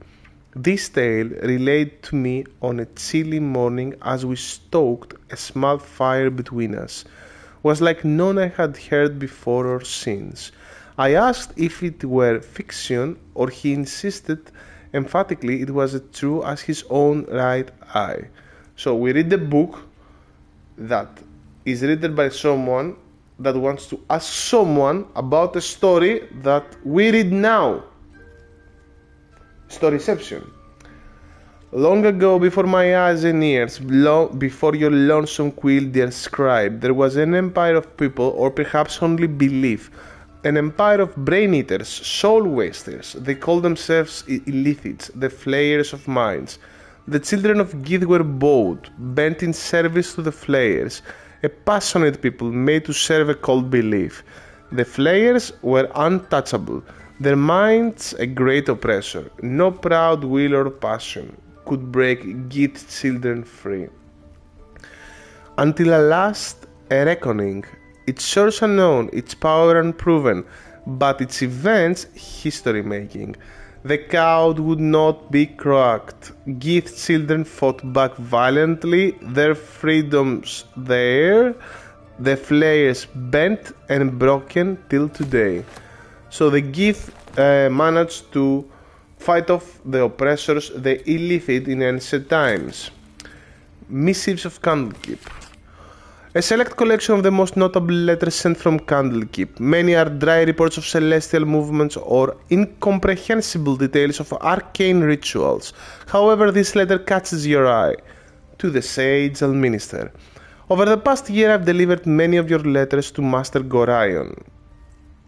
This tale, relayed to me on a chilly morning as we stoked a small fire between us, was like none I had heard before or since. I asked if it were fiction, or he insisted emphatically it was as true as his own right eye. So we read the book that is written by someone that wants to ask someone about a story that we read now. Storyception. Long ago, before my eyes and ears, before your lonesome quill, dear scribe, there was an empire of people, or perhaps only belief, an empire of brain-eaters, soul-wasters. They called themselves Illithids, the flayers of minds. The children of Gith were bold, bent in service to the flayers, a passionate people made to serve a cold belief. The flayers were untouchable, their minds a great oppressor. No proud will or passion could break Gith children free. Until at last a reckoning, its source unknown, its power unproven, but its events history-making. The code would not be cracked. Gith children fought back valiantly, their freedoms there, the flayers bent and broken till today. So the Gith managed to fight off the oppressors, the Illithid in ancient times. Missives of Candlekeep. A select collection of the most notable letters sent from Candlekeep. Many are dry reports of celestial movements or incomprehensible details of arcane rituals. However, this letter catches your eye. To the Sage Alminister. Over the past year, I've delivered many of your letters to Master Gorion,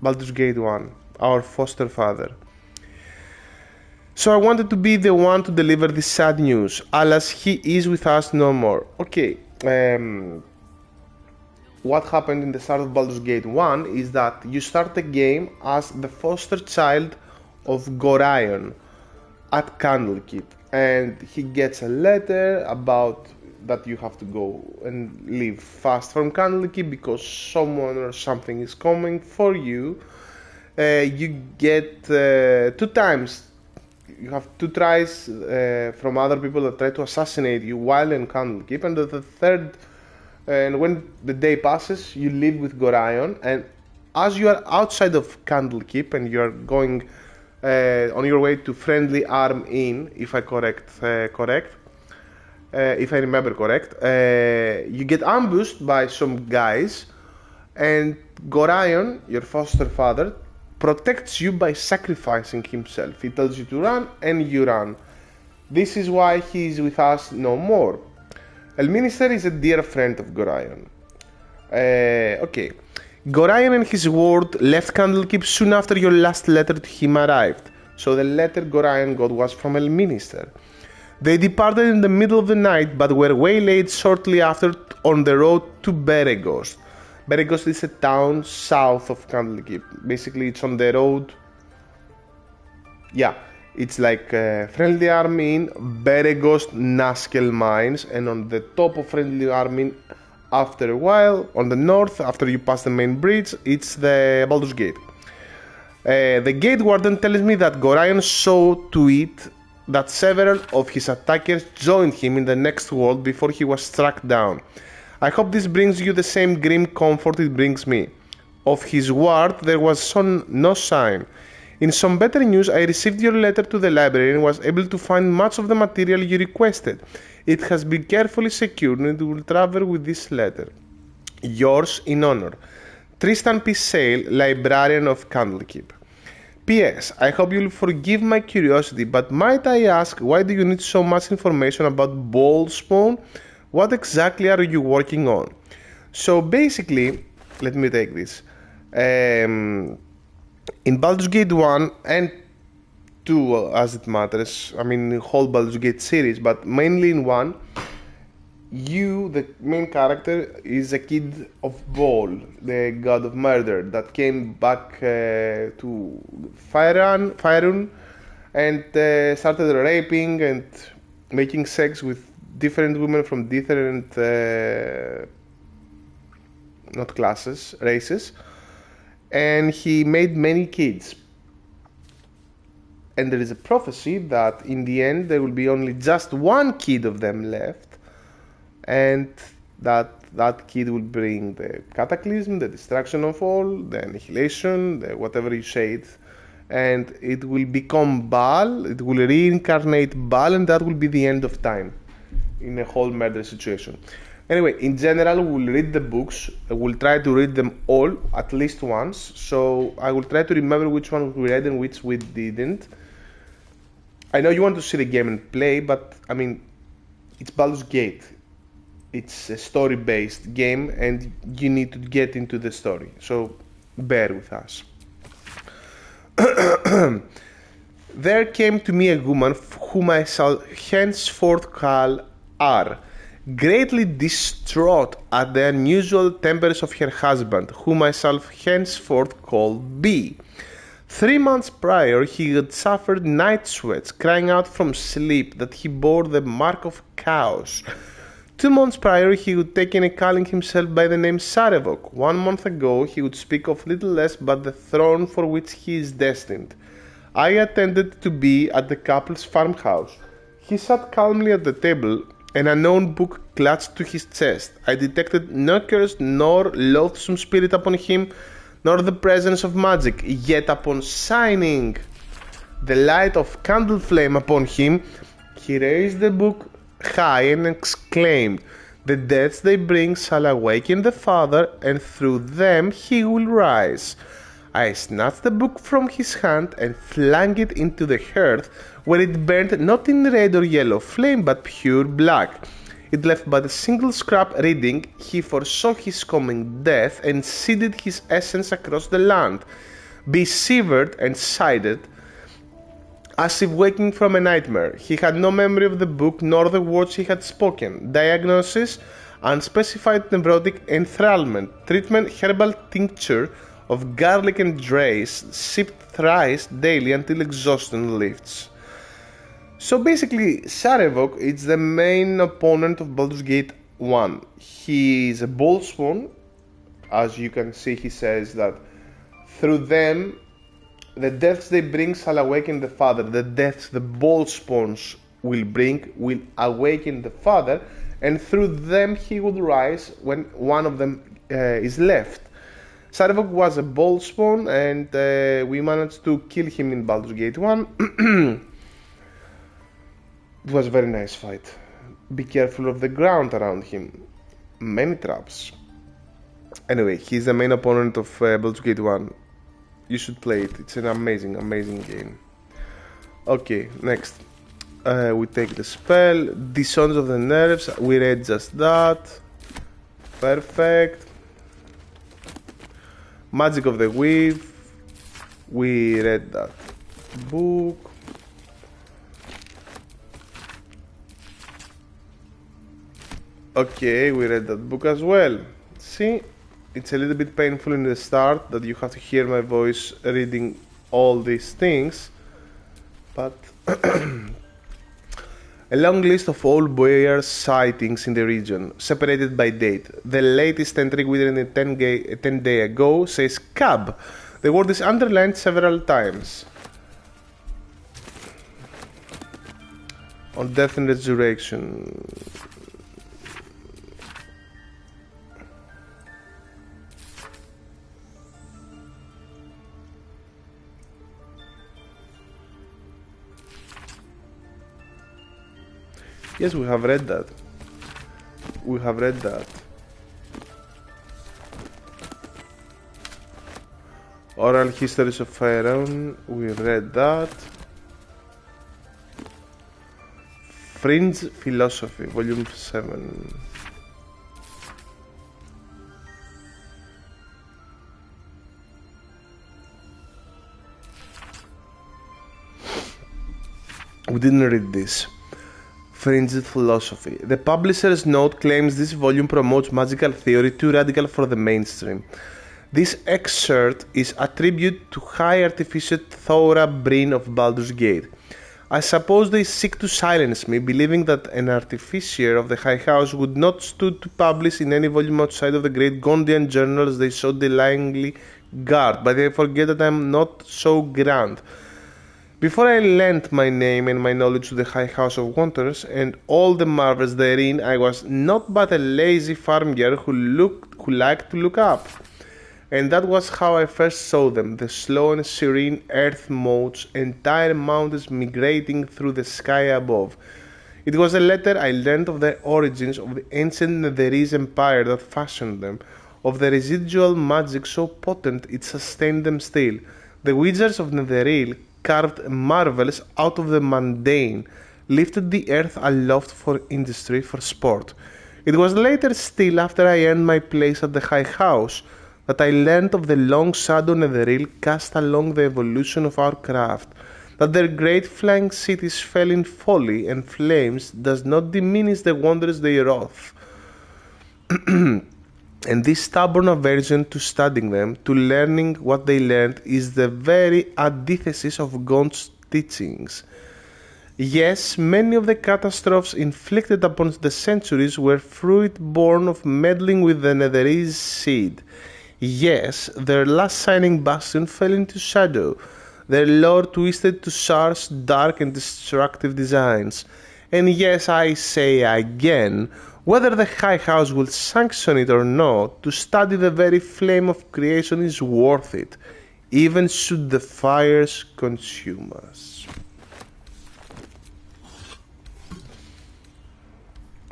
Baldur's Gate 1, our foster father. So I wanted to be the one to deliver this sad news, alas, he is with us no more. Okay, what happened in the start of Baldur's Gate 1 is that you start the game as the foster child of Gorion at Candlekeep, and he gets a letter about that you have to go and leave fast from Candlekeep because someone or something is coming for you. You get 2 times. You have 2 tries from other people that try to assassinate you while in Candlekeep, and the third, and when the day passes, you live with Gorion, and as you are outside of Candlekeep and you are going on your way to Friendly Arm Inn, if I if I remember correct, you get ambushed by some guys, and Gorion, your foster father, protects you by sacrificing himself. He tells you to run, and you run. This is why he is with us no more. Elminister is a dear friend of Gorion. Okay. Gorion and his ward left Candlekeep soon after your last letter to him arrived. So the letter Gorion got was from Elminister. They departed in the middle of the night, but were waylaid shortly after on the road to Beregost. Beregost is a town south of Candlekeep. Basically, it's on the road. Yeah, it's like Friendly Army Inn, Beregost, Naskel Mines, and on the top of Friendly Army Inn, after a while, on the north, after you pass the main bridge, it's the Baldur's Gate. The gate warden tells me that Gorion saw to it that several of his attackers joined him in the next world before he was struck down. I hope this brings you the same grim comfort it brings me. Of his ward there was no sign. In some better news, I received your letter to the library and was able to find much of the material you requested. It has been carefully secured and it will travel with this letter. Yours in honor, Tristan P. Sale, Librarian of Candlekeep. P.S. I hope you'll forgive my curiosity, but might I ask, why do you need so much information about Ballspawn? What exactly are you working on? So basically, let me take this. In Baldur's Gate 1 and 2, as it matters, I mean the whole Baldur's Gate series, but mainly in 1, you, the main character, is a kid of Baal, the god of murder, that came back to Faerun and started raping and making sex with different women from different not classes, races, and he made many kids. And there is a prophecy that in the end there will be only just one kid of them left, and that kid will bring the cataclysm, the destruction of all, the annihilation, the whatever you say it, and it will become Baal, it will reincarnate Baal, and that will be the end of time in a whole murder situation. Anyway, in general, we'll read the books. We'll try to read them all at least once. So I will try to remember which one we read and which we didn't. I know you want to see the game and play, but I mean, it's Baldur's Gate. It's a story-based game, and you need to get into the story. So bear with us. There came to me a woman whom I shall henceforth call R, greatly distraught at the unusual tempers of her husband, whom I shall henceforth call B. 3 months prior he had suffered night sweats, crying out from sleep that he bore the mark of chaos. 2 months prior he had taken a calling himself by the name Sarevok. 1 month ago he would speak of little less but the throne for which he is destined. I attended to be at the couple's farmhouse. He sat calmly at the table, an unknown book clutched to his chest. I detected no curse nor loathsome spirit upon him, nor the presence of magic. Yet upon shining the light of candle flame upon him, he raised the book high and exclaimed, "The deaths they bring shall awaken the Father, and through them he will rise." I snatched the book from his hand and flung it into the hearth, where it burned not in red or yellow flame, but pure black. It left but a single scrap reading, "He foresaw his coming death and seeded his essence across the land." Be shivered and sighed, as if waking from a nightmare. He had no memory of the book nor the words he had spoken. Diagnosis: unspecified neurotic enthrallment. Treatment: herbal tincture of garlic and drace, sipped thrice daily until exhaustion lifts. So basically, Sarevok is the main opponent of Baldur's Gate 1. He is a Ballspawn. As you can see, he says that through them, the deaths they bring shall awaken the Father. The deaths the Ballspawns will bring will awaken the Father, and through them he will rise when one of them is left. Sarevok was a bold spawn, and we managed to kill him in Baldur's Gate 1. It was a very nice fight. Be careful of the ground around him. Many traps. Anyway, he's the main opponent of Baldur's Gate 1. You should play it. It's an amazing, amazing game. Okay, next. We take the spell. Dissonance of the Nerves. We read just that. Perfect. Magic of the Weave. We read that book. Okay, we read that book as well. See, it's a little bit painful in the start that you have to hear my voice reading all these things, but a long list of all boyar sightings in the region, separated by date. The latest entry within a 10 day ago says cab. The word is underlined several times. On Death and Resurrection. Yes, we have read that. We have read that. Oral Histories of Faerun, we read that. Fringe Philosophy, Volume 7. We didn't read this. Fringe Philosophy. The publisher's note claims this volume promotes magical theory too radical for the mainstream. This excerpt is attributed to High Artificer Thora Breen of Baldur's Gate. I suppose they seek to silence me, believing that an artificer of the High House would not stood to publish in any volume outside of the great Gondian journals they so delightfully guard, but they forget that I am not so grand. Before I lent my name and my knowledge to the High House of Wonders and all the marvels therein, I was not but a lazy farmer who liked to look up. And that was how I first saw them, the slow and serene earth motes, entire mountains migrating through the sky above. It was a letter I learned of the origins of the ancient Netherese empire that fashioned them, of the residual magic so potent it sustained them still. The wizards of Netheril carved marvels out of the mundane, lifted the earth aloft for industry, for sport. It was later still, after I earned my place at the High House, that I learned of the long shadow Netheril cast along the evolution of our craft, that their great flying cities fell in folly and flames does not diminish the wonders they wrought. And this stubborn aversion to studying them, to learning what they learned, is the very antithesis of God's teachings. Yes, many of the catastrophes inflicted upon the centuries were fruit born of meddling with the Netherese seed. Yes, their last shining bastion fell into shadow, their lore twisted to Shar's dark and destructive designs. And yes, I say again, whether the High House will sanction it or not, to study the very flame of creation is worth it, even should the fires consume us.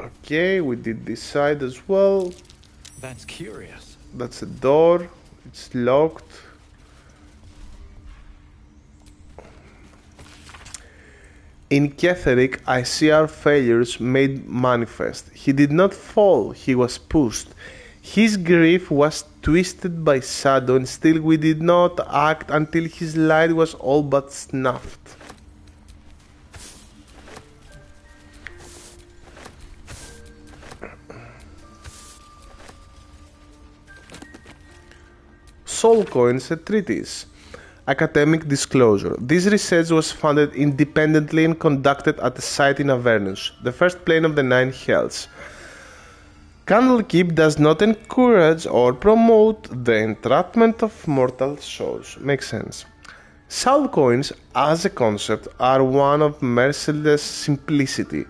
Okay, we did this side as well. That's curious. That's a door. It's locked. In Ketheric, I see our failures made manifest. He did not fall, he was pushed. His grief was twisted by shadow, and still we did not act until his light was all but snuffed. Soul Coins, a treatise. Academic disclosure. This research was funded independently and conducted at a site in Avernus, the first plane of the Nine Hells. Candlekeep does not encourage or promote the entrapment of mortal souls. Makes sense. Soul coins, as a concept, are one of merciless simplicity.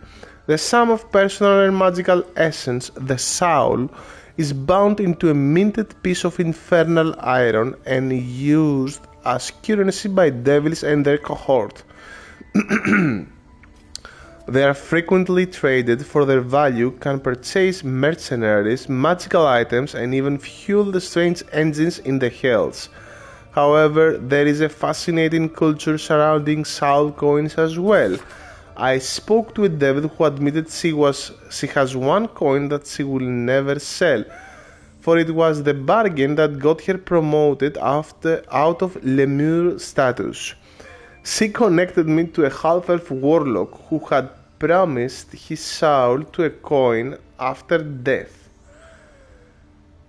The sum of personal and magical essence, the soul, is bound into a minted piece of infernal iron and used as currency by devils and their cohort. They are frequently traded for their value, can purchase mercenaries, magical items, and even fuel the strange engines in the hells. However, there is a fascinating culture surrounding soul coins as well. I spoke to a devil who admitted she has one coin that she will never sell, for it was the bargain that got her promoted out of lemure status. She connected me to a half-elf warlock who had promised his soul to a coin after death.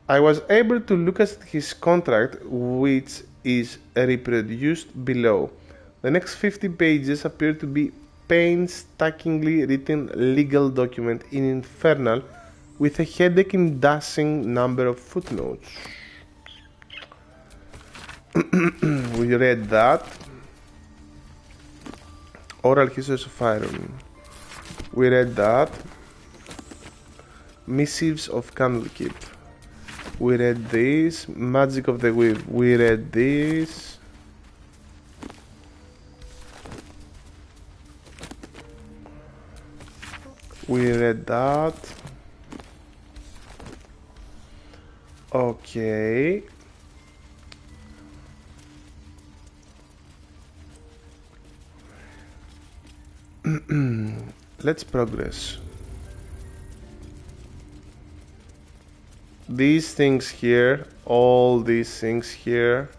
I was able to look at his contract, which is reproduced below. The next 50 pages appear to be painstakingly written legal document in Infernal with a headache-inducing number of footnotes. We read that. Oral Histories of Iron. We read that. Missives of Candlekeep. We read this. Magic of the Weave. We read this. We read that. Okay. Let's progress. These things here, all these things here,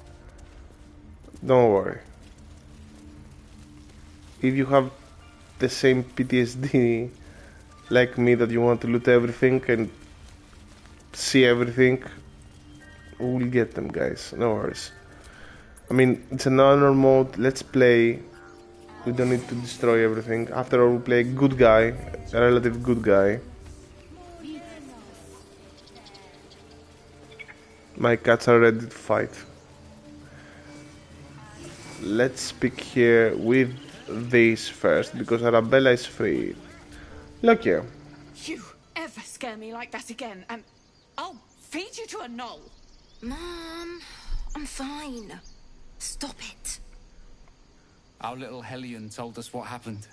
don't worry. If you have the same PTSD like me, that you want to loot everything and see everything, we'll get them, guys, no worries. I mean, it's an honor mode, let's play. We don't need to destroy everything. After all, we play a good guy, a relative good guy. My cats are ready to fight. Let's speak here with this first, because Arabella is free. Look here. You ever scare me like that again, and I'll feed you to a knoll. Mom, I'm fine. Stop it. Our little Hellion told us what happened.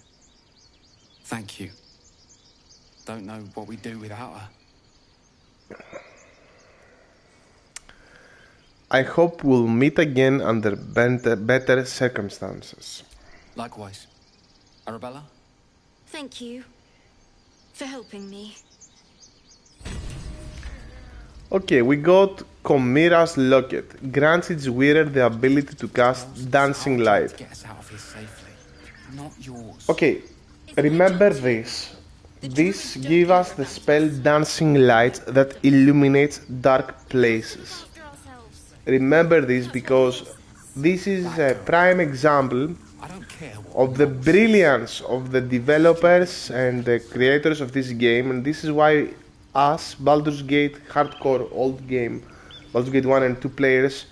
Thank you. Don't know what we'd do without her. I hope we'll meet again under better circumstances. Likewise. Arabella? Thank you for helping me. Okay, we got Comira's Locket. Grants its wearer the ability to cast Dancing Light. Get us out of here safely. Not yours. Okay, remember this. This gives us the spell Dancing Light that illuminates dark places. Remember this, because this is a prime example of the brilliance of the developers and the creators of this game, and this is why us, Baldur's Gate hardcore old game, Baldur's Gate 1 and 2 players,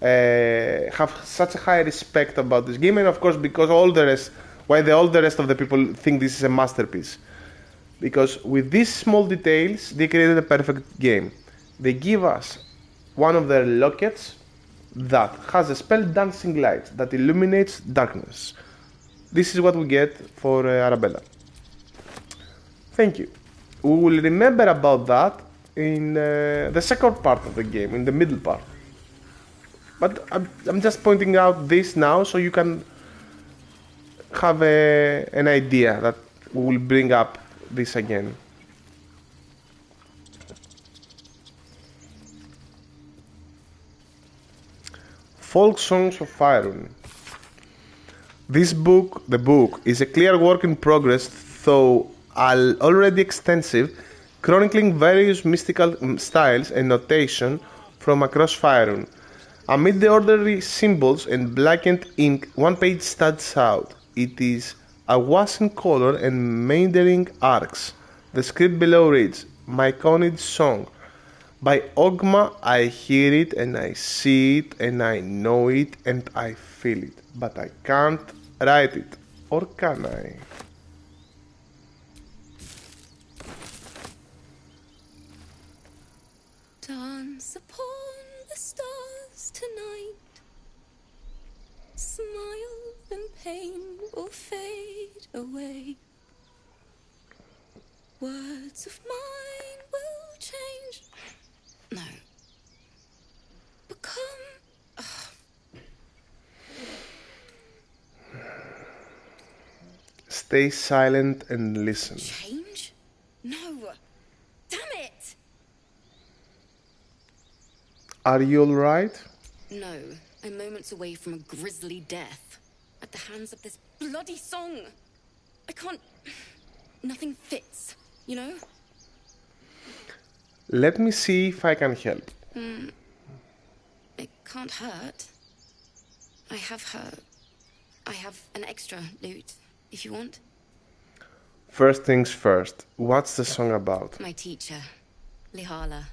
have such a high respect about this game, and of course because all the rest, why all the rest of the people think this is a masterpiece. Because with these small details, they created a perfect game. They give us one of their lockets that has a spell Dancing Light that illuminates darkness. This is what we get for Arabella. Thank you. We will remember about that in the second part of the game, in the middle part. But I'm just pointing out this now so you can have an idea that we will bring up this again. Folk Songs of Iron. This book, the book, is a clear work in progress, though already extensive, chronicling various mystical styles and notation from across Faerun. Amid the orderly symbols and blackened ink, one page stands out. It is awash in color and meandering arcs. The script below reads, "My Conid Song. By Ogma, I hear it and I see it and I know it and I feel it, but I can't write it, or can I?" Dance upon the stars tonight. Smiles and pain will fade away. Words of mine will change. No. Become. Stay silent and listen. Change? No. Damn it! Are you alright? No. I'm moments away from a grisly death. At the hands of this bloody song. I can't. Nothing fits, you know? Let me see if I can help. It can't hurt. I have an extra lute, if you want. First things first, what's the song about? My teacher, Lihala.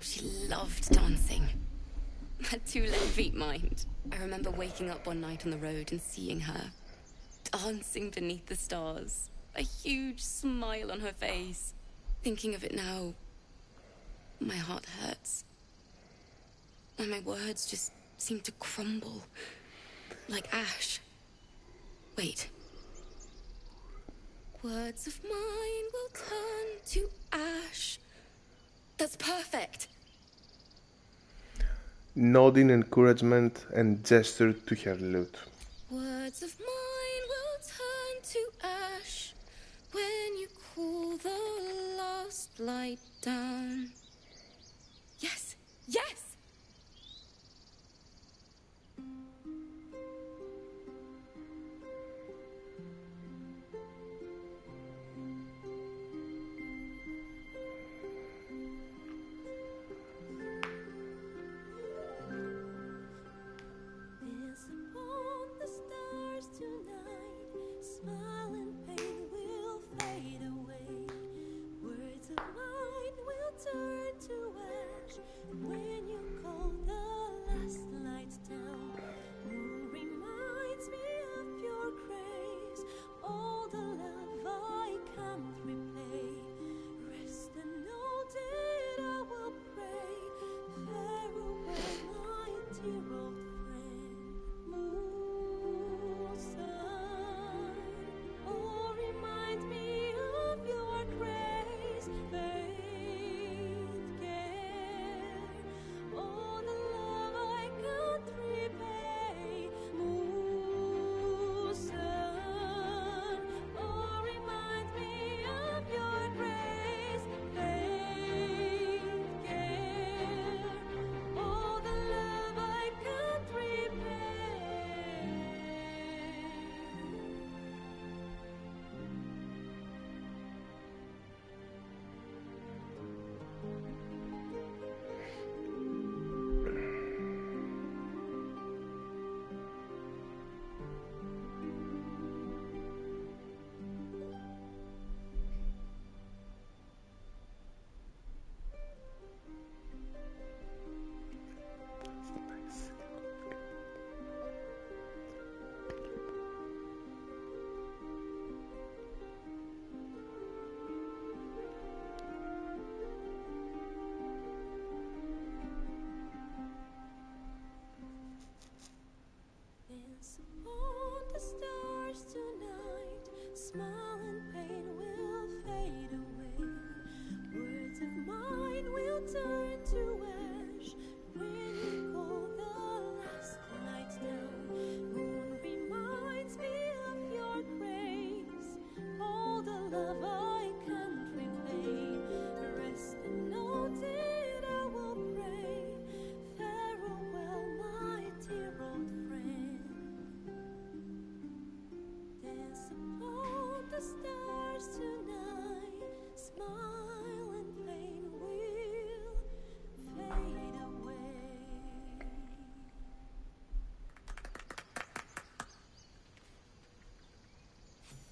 She loved dancing. Had 2 left feet mind. I remember waking up one night on the road and seeing her dancing beneath the stars. A huge smile on her face. Thinking of it now, my heart hurts. And my words just seem to crumble. Like ash. Wait. Words of mine will turn to ash. That's perfect. Nodding encouragement and gestured to her lute. Words of mine will turn to ash when you cool the last light down. Yes, yes!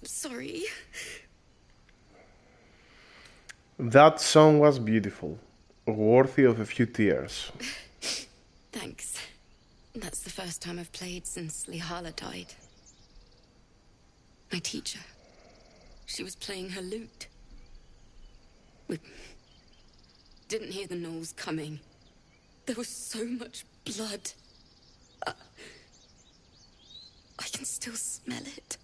Sorry. That song was beautiful, worthy of a few tears. Thanks. That's the first time I've played since Lihala died. My teacher. She was playing her lute. With didn't hear the gnolls coming. There was so much blood. I can still smell it.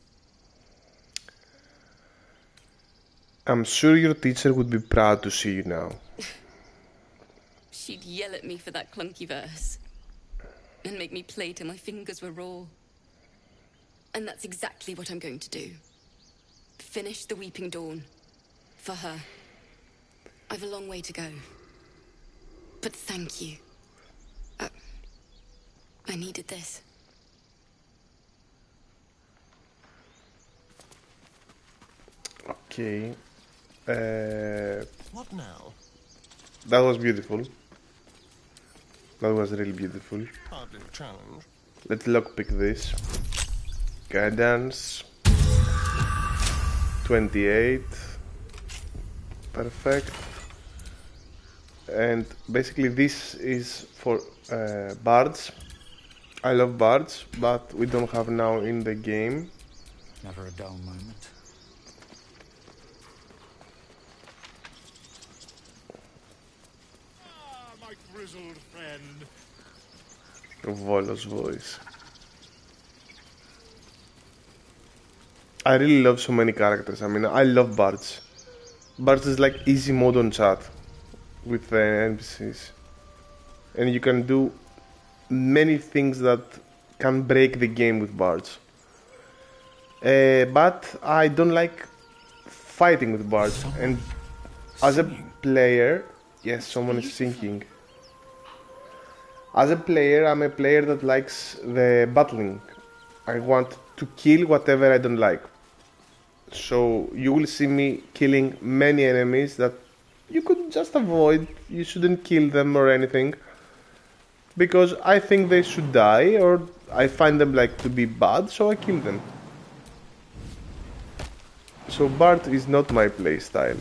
I'm sure your teacher would be proud to see you now. She'd yell at me for that clunky verse and make me play till my fingers were raw. And that's exactly what I'm going to do. Finish the Weeping Dawn. For her. I've a long way to go. But thank you. I needed this. Okay. What now? That was beautiful. That was really beautiful. Hardly a challenge. Let's lockpick this. Guidance. 28. Perfect. And basically this is for bards. I love bards, but we don't have now in the game. Never a dull moment. Ah, my grizzled friend. Volo's voice. I really love so many characters. I mean, I love bards. Bards is like easy mode on chat with the NPCs. And you can do many things that can break the game with bards. But I don't like fighting with bards. And as a player, yes, someone is singing. As a player, I'm a player that likes the battling. I want to kill whatever I don't like. So you will see me killing many enemies that you could just avoid. You shouldn't kill them or anything. Because I think they should die, or I find them like to be bad, so I kill them. So Bard is not my playstyle.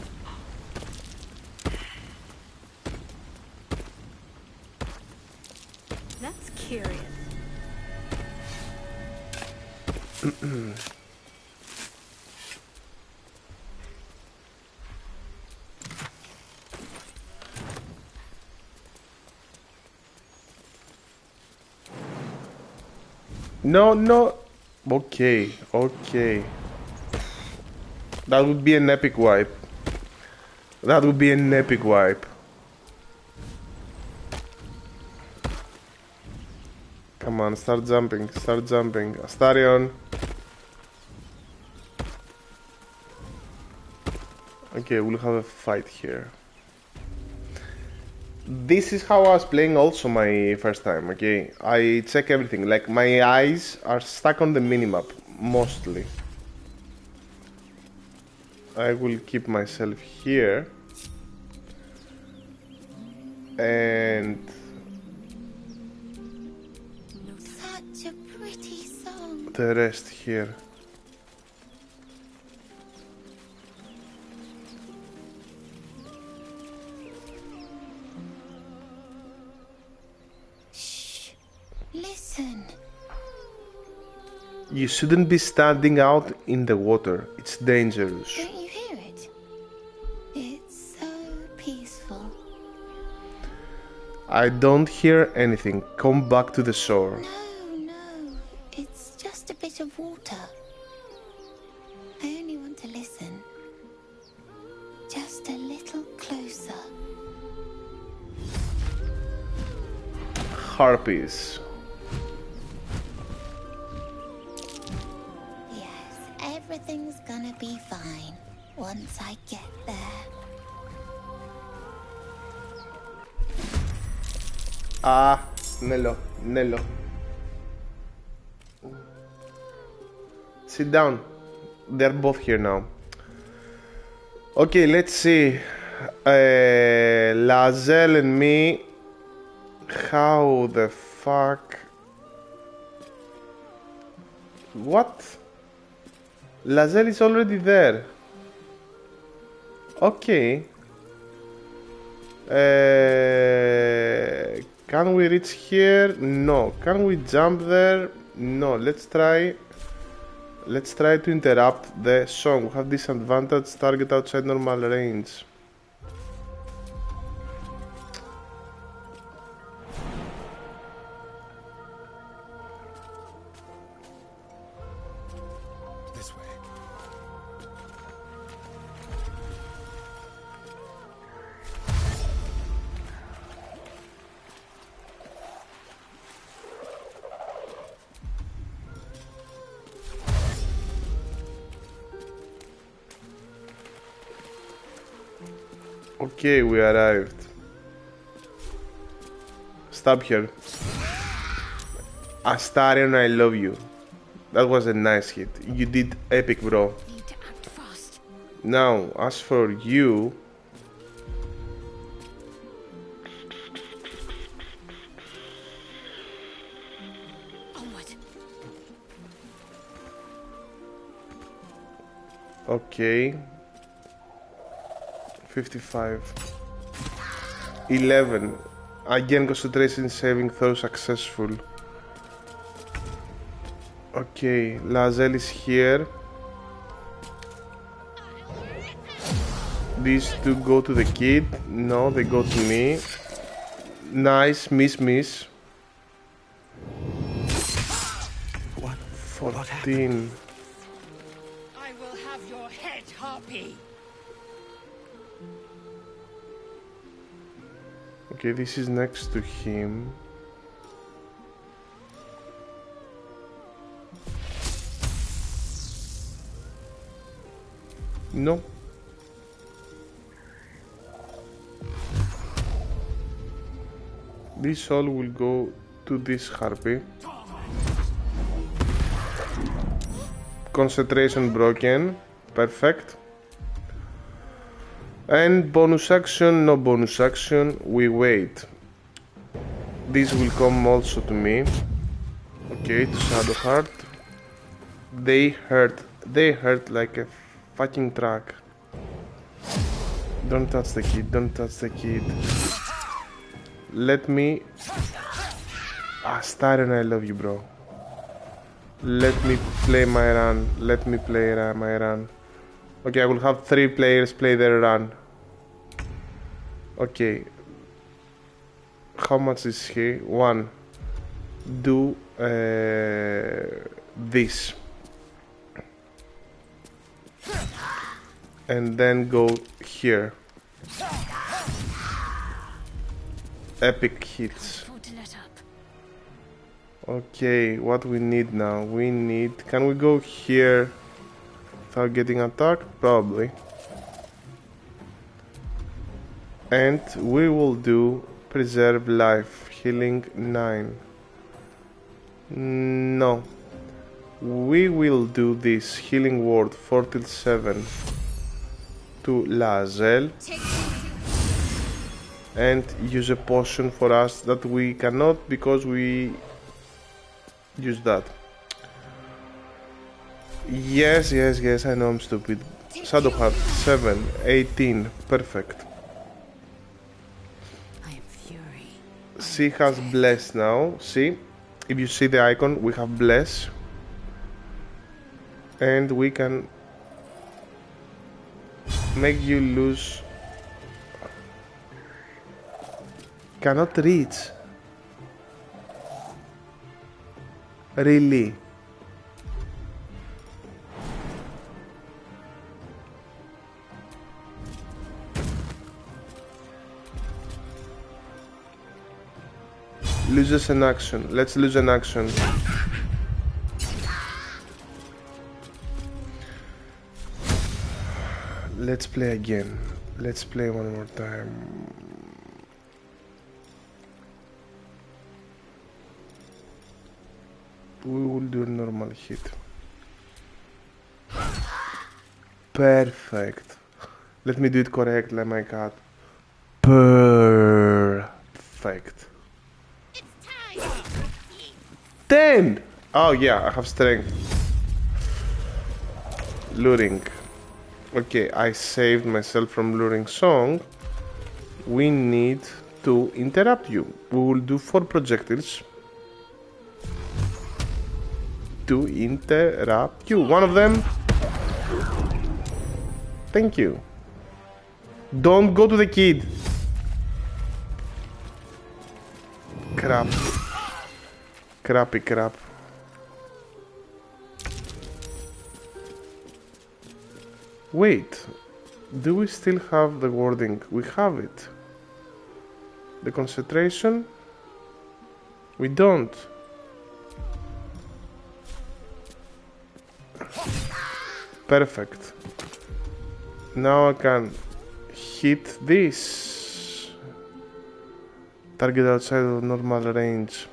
That's curious. No, no. Okay, okay. That would be an epic wipe. That would be an epic wipe. Come on, start jumping, start jumping. Astarion. Okay, we'll have a fight here. This is how I was playing also my first time, okay? I check everything, like my eyes are stuck on the minimap, mostly. I will keep myself here. And... Such a pretty song. the rest here. Listen. You shouldn't be standing out in the water. It's dangerous. Don't you hear it? It's so peaceful. I don't hear anything. Come back to the shore. No. It's just a bit of water. I only want to listen. Just a little closer. Harpies. Everything's gonna be fine once I get there. Ah, Nello, Nello. Sit down. They're both here now. Okay, let's see. Lazel and me. How the fuck? What? Lazel is already there. Okay. Can we reach here? No. Can we jump there? No. Let's try to interrupt the song. We have disadvantage, target outside normal range. Okay, we arrived. Stop here. Astarion, I love you. That was a nice hit. You did epic, bro. Now, as for you... Okay. 55. 11. Again, concentration saving throw successful. Okay, Lazel is here. These two go to the kid. No, they go to me. Nice, miss. What? 14. I will have your head, Harpy. Okay, this is next to him. No. This all will go to this harpy. Concentration broken. Perfect. And bonus action, no bonus action, we wait. This will come also to me. Okay, to Shadowheart. They hurt like a fucking truck. Don't touch the kid, don't touch the kid. Let me... Astarion, I love you, bro. Let me play my run, my run. Okay, I will have 3 players play their run. Okay. How much is he? 1. Do this. And then go here. Epic hits. Okay, what we need now? We need... Can we go here without getting attacked? Probably. And we will do preserve life, healing 9. No. We will do this healing word 4 till 7 to Lazel and use a potion for us that we cannot because we use that. Yes, I know I'm stupid. Shadowheart 7, 18, perfect. She has bless now. See, if you see the icon, we have bless, and we can make you lose. Cannot reach. Really. Loses an action. Let's lose an action. Let's play again. Let's play one more time. We will do a normal hit. Perfect. Let me do it correct like my cat. Perfect. 10! Oh yeah, I have strength. Luring. Okay, I saved myself from luring song. We need to interrupt you. We will do 4 projectiles to interrupt you. One of them. Thank you. Don't go to the kid. Crap. Crappy crap. Wait, do we still have the wording? We have it. The concentration? We don't. Perfect. Now I can hit this. Target outside of normal range.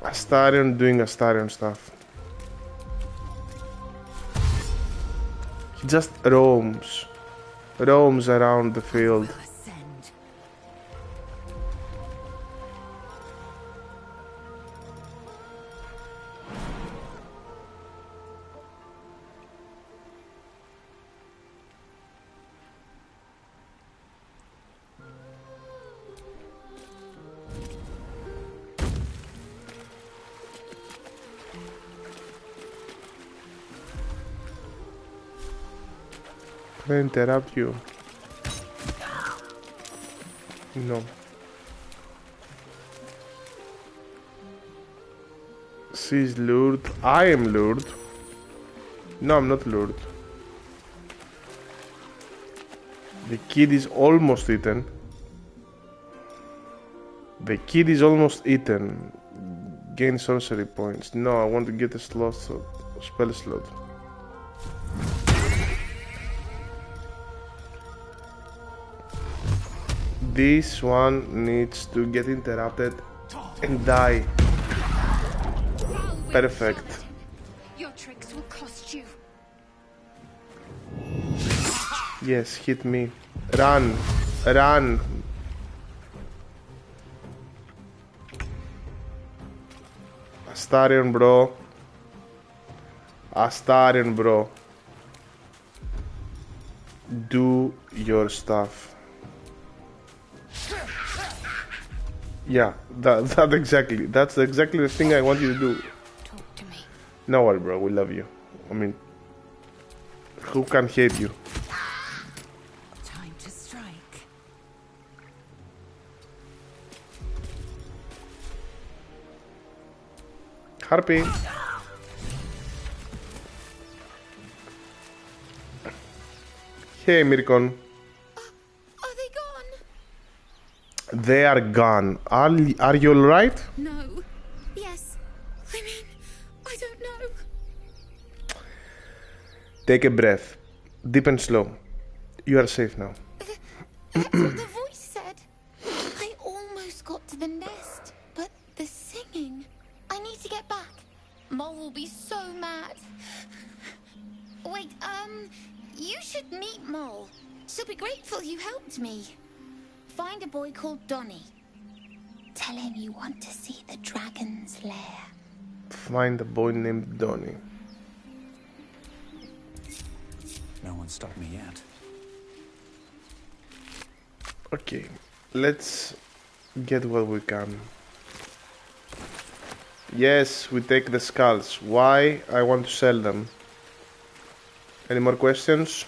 Astarion doing Astarion stuff. He just roams around the field. Can I interrupt you? No. She's lured. I am lured. No, I'm not lured. The kid is almost eaten. The kid is almost eaten. Gain sorcery points. No, I want to get a slot, spell slot. This one needs to get interrupted and die. Perfect. Your tricks will cost you. Yes, hit me. Run. Run. Astarion, bro. Astarion, bro. Do your stuff. Yeah, that exactly. That's exactly the thing I want you to do. Talk to me. No worry, bro. We love you. I mean, who can hate you? Time to strike. Harpy. Hey, Mirkon. Are they gone? They are gone. Are you alright? No. Yes. I mean, I don't know. Take a breath. Deep and slow. You are safe now. That's what the voice said. I almost got to the nest, but the singing. I need to get back. Mole will be so mad. Wait, you should meet Mole. She'll be grateful you helped me. Find a boy called Donny. Tell him you want to see the dragon's lair. Find a boy named Donny. No one stopped me yet. Okay, let's get what we can. Yes, we take the skulls. Why? I want to sell them. Any more questions?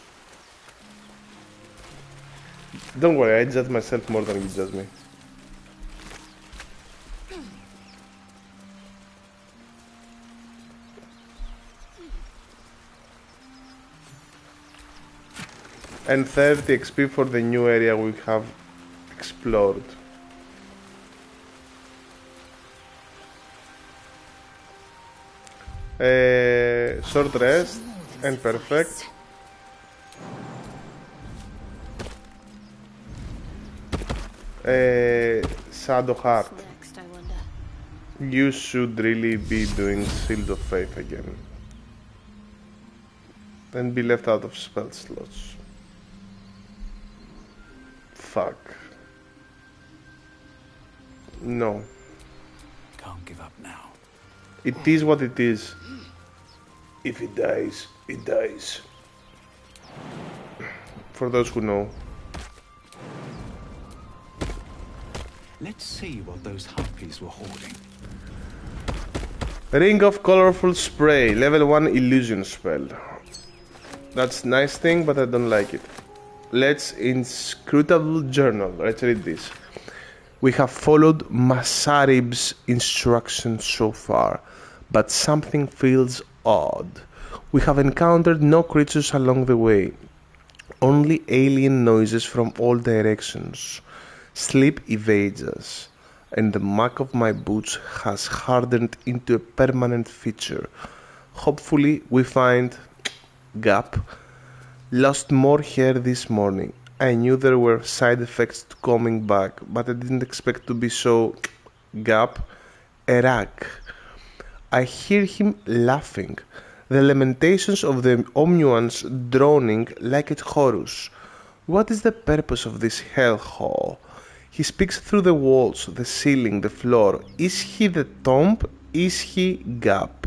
Don't worry, I judge myself more than you judge me. And 30 XP for the new area we have explored. Short rest and perfect. Shadow Heart. Next, I wonder. You should really be doing Shield of Faith again. And be left out of spell slots. Fuck. No. Can't give up now. It is what it is. If it dies, it dies. For those who know. Let's see what those harpies were hoarding. Ring of Colorful Spray, level 1 illusion spell. That's a nice thing, but I don't like it. Let's inscrutable journal. Let's read this. We have followed Masarib's instructions so far, but something feels odd. We have encountered no creatures along the way, only alien noises from all directions. Sleep evades us, and the mark of my boots has hardened into a permanent feature. Hopefully we find Gap. Lost more hair this morning. I knew there were side effects to coming back, but I didn't expect to be so Gap. Erak. I hear him laughing. The lamentations of the omnuans droning like a chorus. What is the purpose of this hellhole? He speaks through the walls, the ceiling, the floor. Is he the tomb? Is he Gap?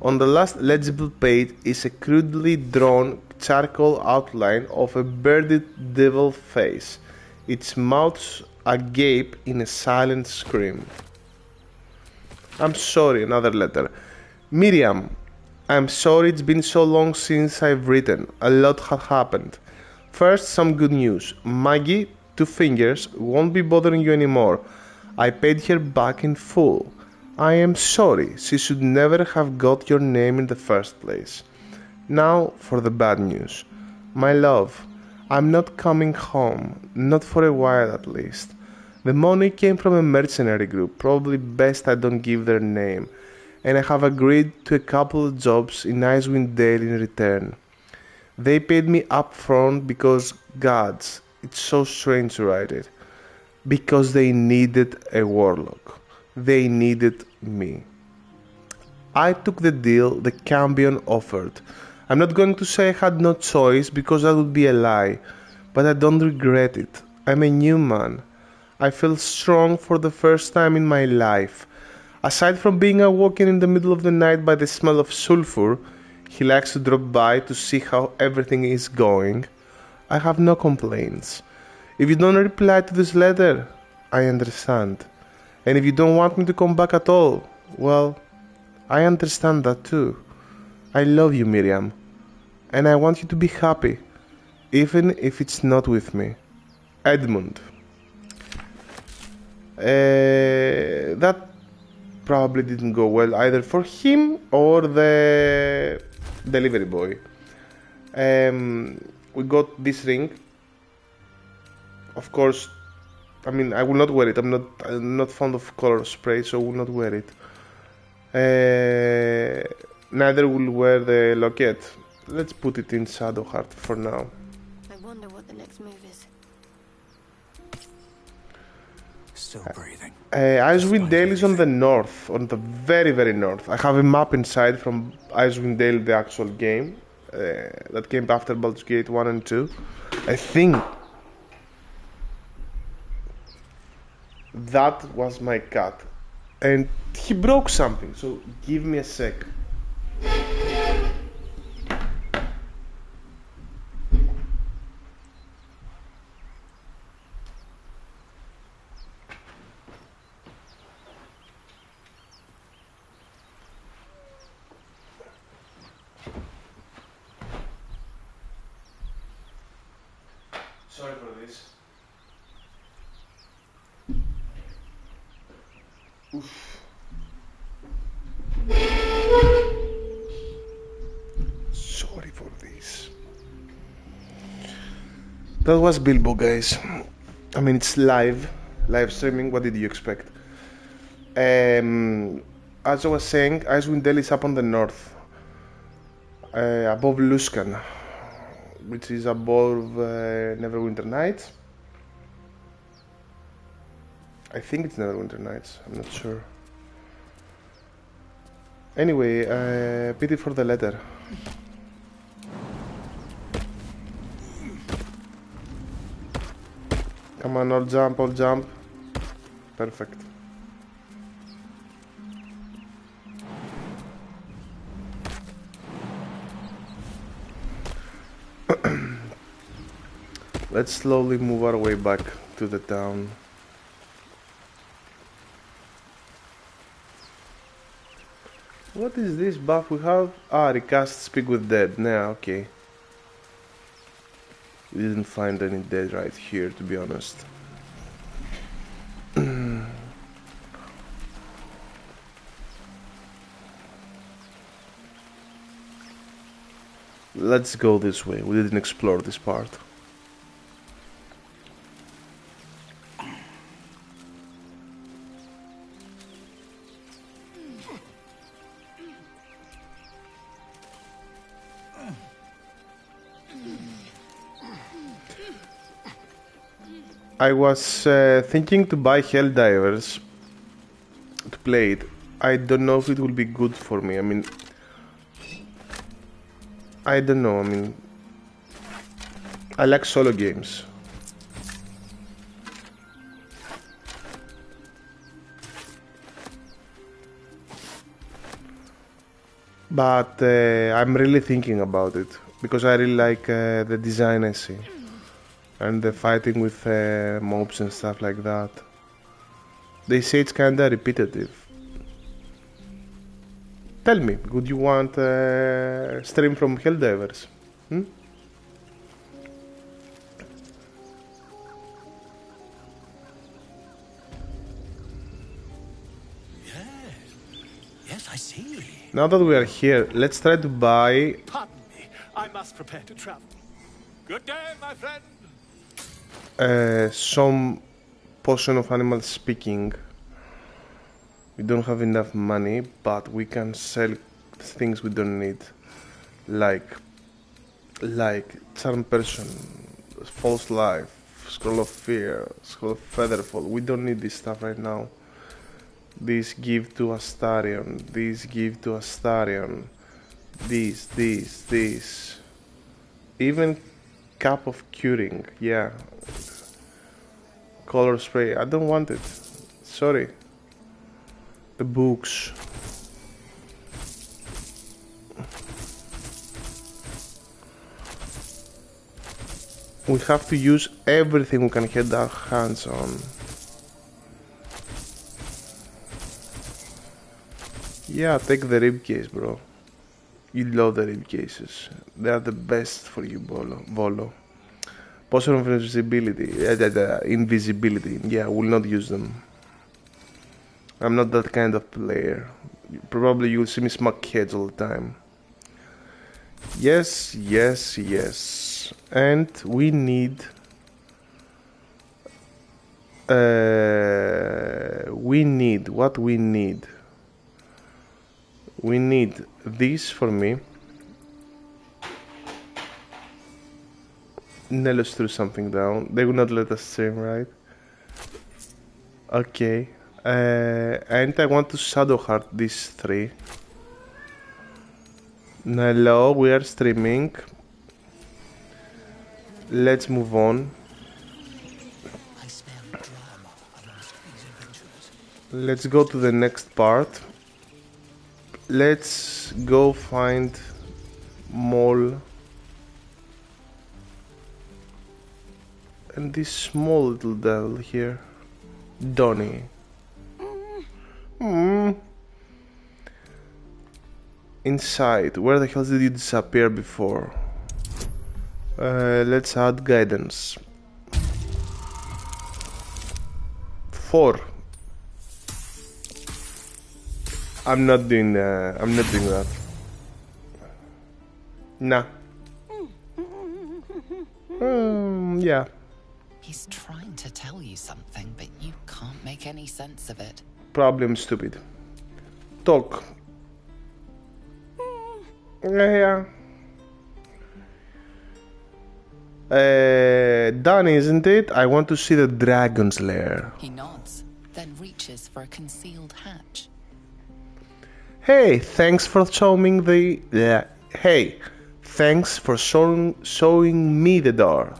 On the last legible page is a crudely drawn charcoal outline of a bearded devil face, its mouth agape in a silent scream. I'm sorry, another letter. Miriam, I'm sorry it's been so long since I've written. A lot has happened. First, some good news. Maggie, Two Fingers, won't be bothering you anymore. I paid her back in full. I am sorry. She should never have got your name in the first place. Now for the bad news. My love, I'm not coming home. Not for a while at least. The money came from a mercenary group, probably best I don't give their name, and I have agreed to a couple of jobs in Icewind Dale in return. They paid me up front because, gods, it's so strange to write it, because they needed a warlock. They needed me. I took the deal the Cambion offered. I'm not going to say I had no choice because that would be a lie, but I don't regret it. I'm a new man. I feel strong for the first time in my life. Aside from being awoken in the middle of the night by the smell of sulfur, he likes to drop by to see how everything is going. I have no complaints. If you don't reply to this letter, I understand. And if you don't want me to come back at all, well, I understand that too. I love you, Miriam. And I want you to be happy, even if it's not with me. Edmund. That probably didn't go well either for him or the delivery boy. We got this ring. Of course, I mean, I will not wear it. I'm not fond of color spray, so I will not wear it. Neither will wear the locket. Let's put it in Shadowheart for now. I wonder what the next move is. Still breathing. Icewind Dale is on the north, on the very, very north. I have a map inside from Icewind Dale, the actual game, that came after Baldur's Gate 1 and 2. I think that was my cat. And he broke something, so give me a sec. Sorry for this. Oof. Sorry for this. That was Bilbo, guys. I mean, it's live streaming. What did you expect? As I was saying, Icewind Dale is up on the north, above Luskan, which is above Neverwinter Nights. I think it's Neverwinter Nights, I'm not sure. Anyway, pity for the letter. Come on, all jump, all jump. Perfect. Let's slowly move our way back to the town. What is this buff we have? Ah, recast Speak with Dead. Nah, okay. We didn't find any dead right here, to be honest. Let's go this way. We didn't explore this part. I was thinking to buy Helldivers to play it. I don't know if it will be good for me. I mean, I don't know. I mean, I like solo games. But I'm really thinking about it because I really like the design I see and the fighting with mobs and stuff like that. They say it's kinda repetitive. Tell me, would you want a stream from Helldivers? Hmm? Yes, I see. Now that we are here, let's try to buy... Pardon me, I must prepare to travel. Good day, my friend. some potion of animal speaking. We don't have enough money, but we can sell things we don't need, like charm person, false life, scroll of fear, scroll of featherfall. We don't need this stuff right now. These give to Astarion, these give to Astarion, these. Even cup of curing, yeah. Color spray, I don't want it. Sorry. The books. We have to use everything we can get our hands on. Yeah, take the rib case, bro. You love the rib cases. They are the best for you, Volo. Potion of invisibility. Invisibility. Yeah, will not use them. I'm not that kind of player. Probably you'll see me smack heads all the time. Yes, yes, yes. And we need... what we need? We need this for me. Nellos threw something down. They will not let us stream, right? Okay. And I want to shadow heart these three. Hello, we are streaming. Let's move on. Let's go to the next part. Let's go find Mole and this small little devil here, Donnie. Inside, where the hell did you disappear before? Let's add guidance. 4. I'm not doing that. Nah. Yeah. He's trying to tell you something, but you can't make any sense of it. Probably I'm stupid. Talk. Yeah. Done, isn't it? I want to see the dragon's lair. He nods, then reaches for a concealed hatch. Hey, thanks for showing the... Hey, thanks for showing me the door.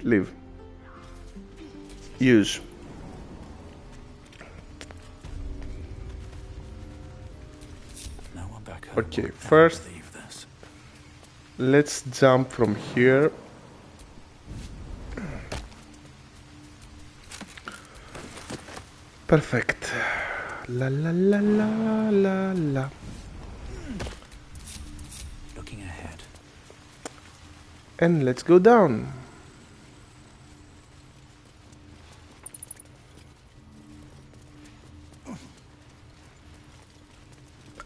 Leave. Use. Okay, first let's jump from here. Perfect. La la la la la la. Looking ahead. And let's go down.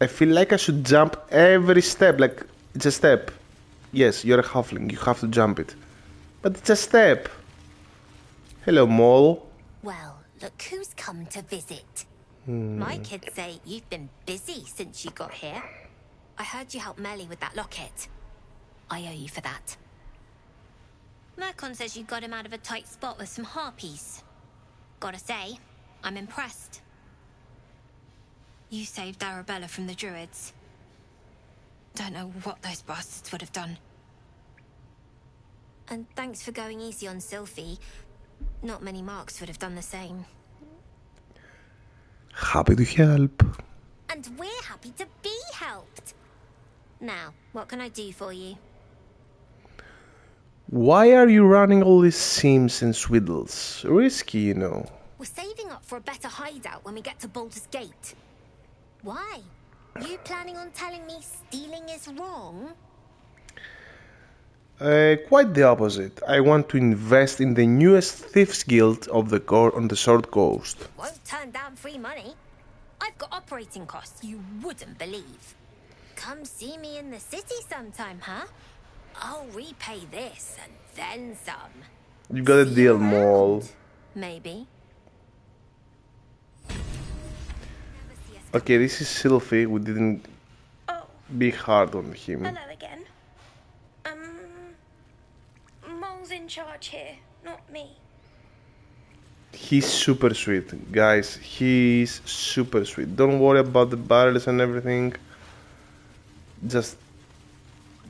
I feel like I should jump every step, like it's a step. Yes, you're a halfling, you have to jump it. But it's a step. Hello, Mole. Well, look who's come to visit. My kids say you've been busy since you got here. I heard you helped Melly with that locket. I owe you for that. Mercon says you got him out of a tight spot with some harpies. Gotta say, I'm impressed. You saved Arabella from the druids. Don't know what those bastards would have done. And thanks for going easy on Sylphie. Not many marks would have done the same. Happy to help. And we're happy to be helped. Now, what can I do for you? Why are you running all these sims and swiddles? Risky, you know. We're saving up for a better hideout when we get to Baldur's Gate. Why? You planning on telling me stealing is wrong? Quite the opposite. I want to invest in the newest Thieves Guild of the on the Sword Coast. Won't turn down free money. I've got operating costs you wouldn't believe. Come see me in the city sometime, huh? I'll repay this and then some. You got a deal, Mole. Maybe. Okay, this is Sylphie. We didn't be hard on him. Hello again. Mole's in charge here, not me. He's super sweet, guys. He's super sweet. Don't worry about the barrels and everything. Just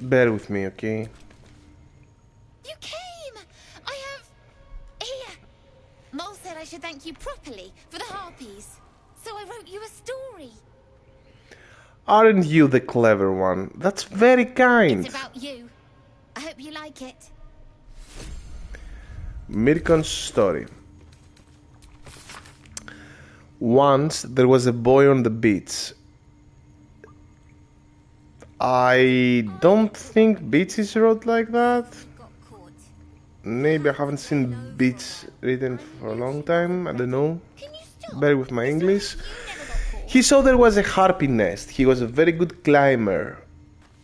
bear with me, okay? You came! I have... Here! Mole said I should thank you properly for the harpies. So I wrote you a story. Aren't you the clever one? That's very kind. It's about you. I hope you like it. Mirkon's story. Once there was a boy on the beach. I don't think beach is wrote like that. Maybe I haven't seen beach written for a long time. I don't know. Bear with my English. He saw there was a harpy nest. He was a very good climber.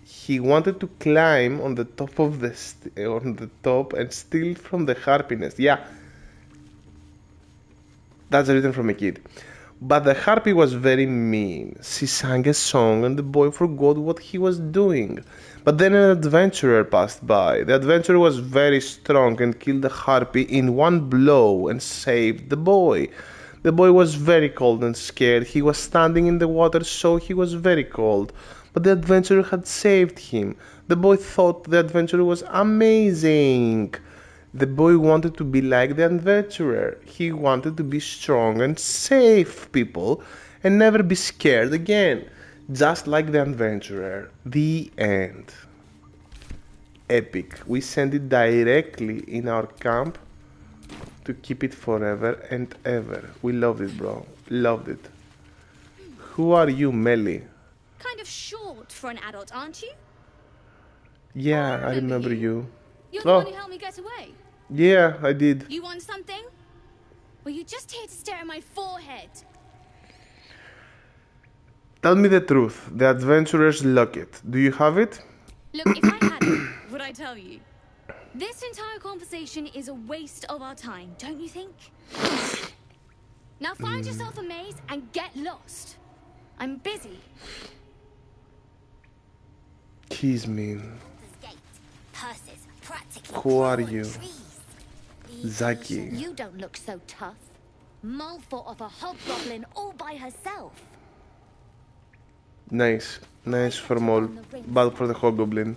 He wanted to climb on the top of and steal from the harpy nest. Yeah, that's written from a kid. But the harpy was very mean. She sang a song and the boy forgot what he was doing. But then an adventurer passed by. The adventurer was very strong and killed the harpy in one blow and saved the boy. The boy was very cold and scared. He was standing in the water, so he was very cold. But the adventurer had saved him. The boy thought the adventurer was amazing. The boy wanted to be like the adventurer. He wanted to be strong and save people and never be scared again. Just like the adventurer. The end. Epic. We sent it directly in our camp to keep it forever and ever. We loved it, bro. Loved it. Who are you, Melly? Kind of short for an adult, aren't you? Yeah, I remember you. You're the one who helped me get away. Yeah, I did. You want something? Were you just here to stare at my forehead? Tell me the truth. The adventurer's locket. Do you have it? Look, if I had it, would I tell you? This entire conversation is a waste of our time, don't you think? Now find yourself a maze and get lost. I'm busy. He's mean. Purses, practically. Who are you? Zaki. You don't look so tough. Mole fought off a hobgoblin all by herself. Nice. Nice for Mole. Bad for the hobgoblin.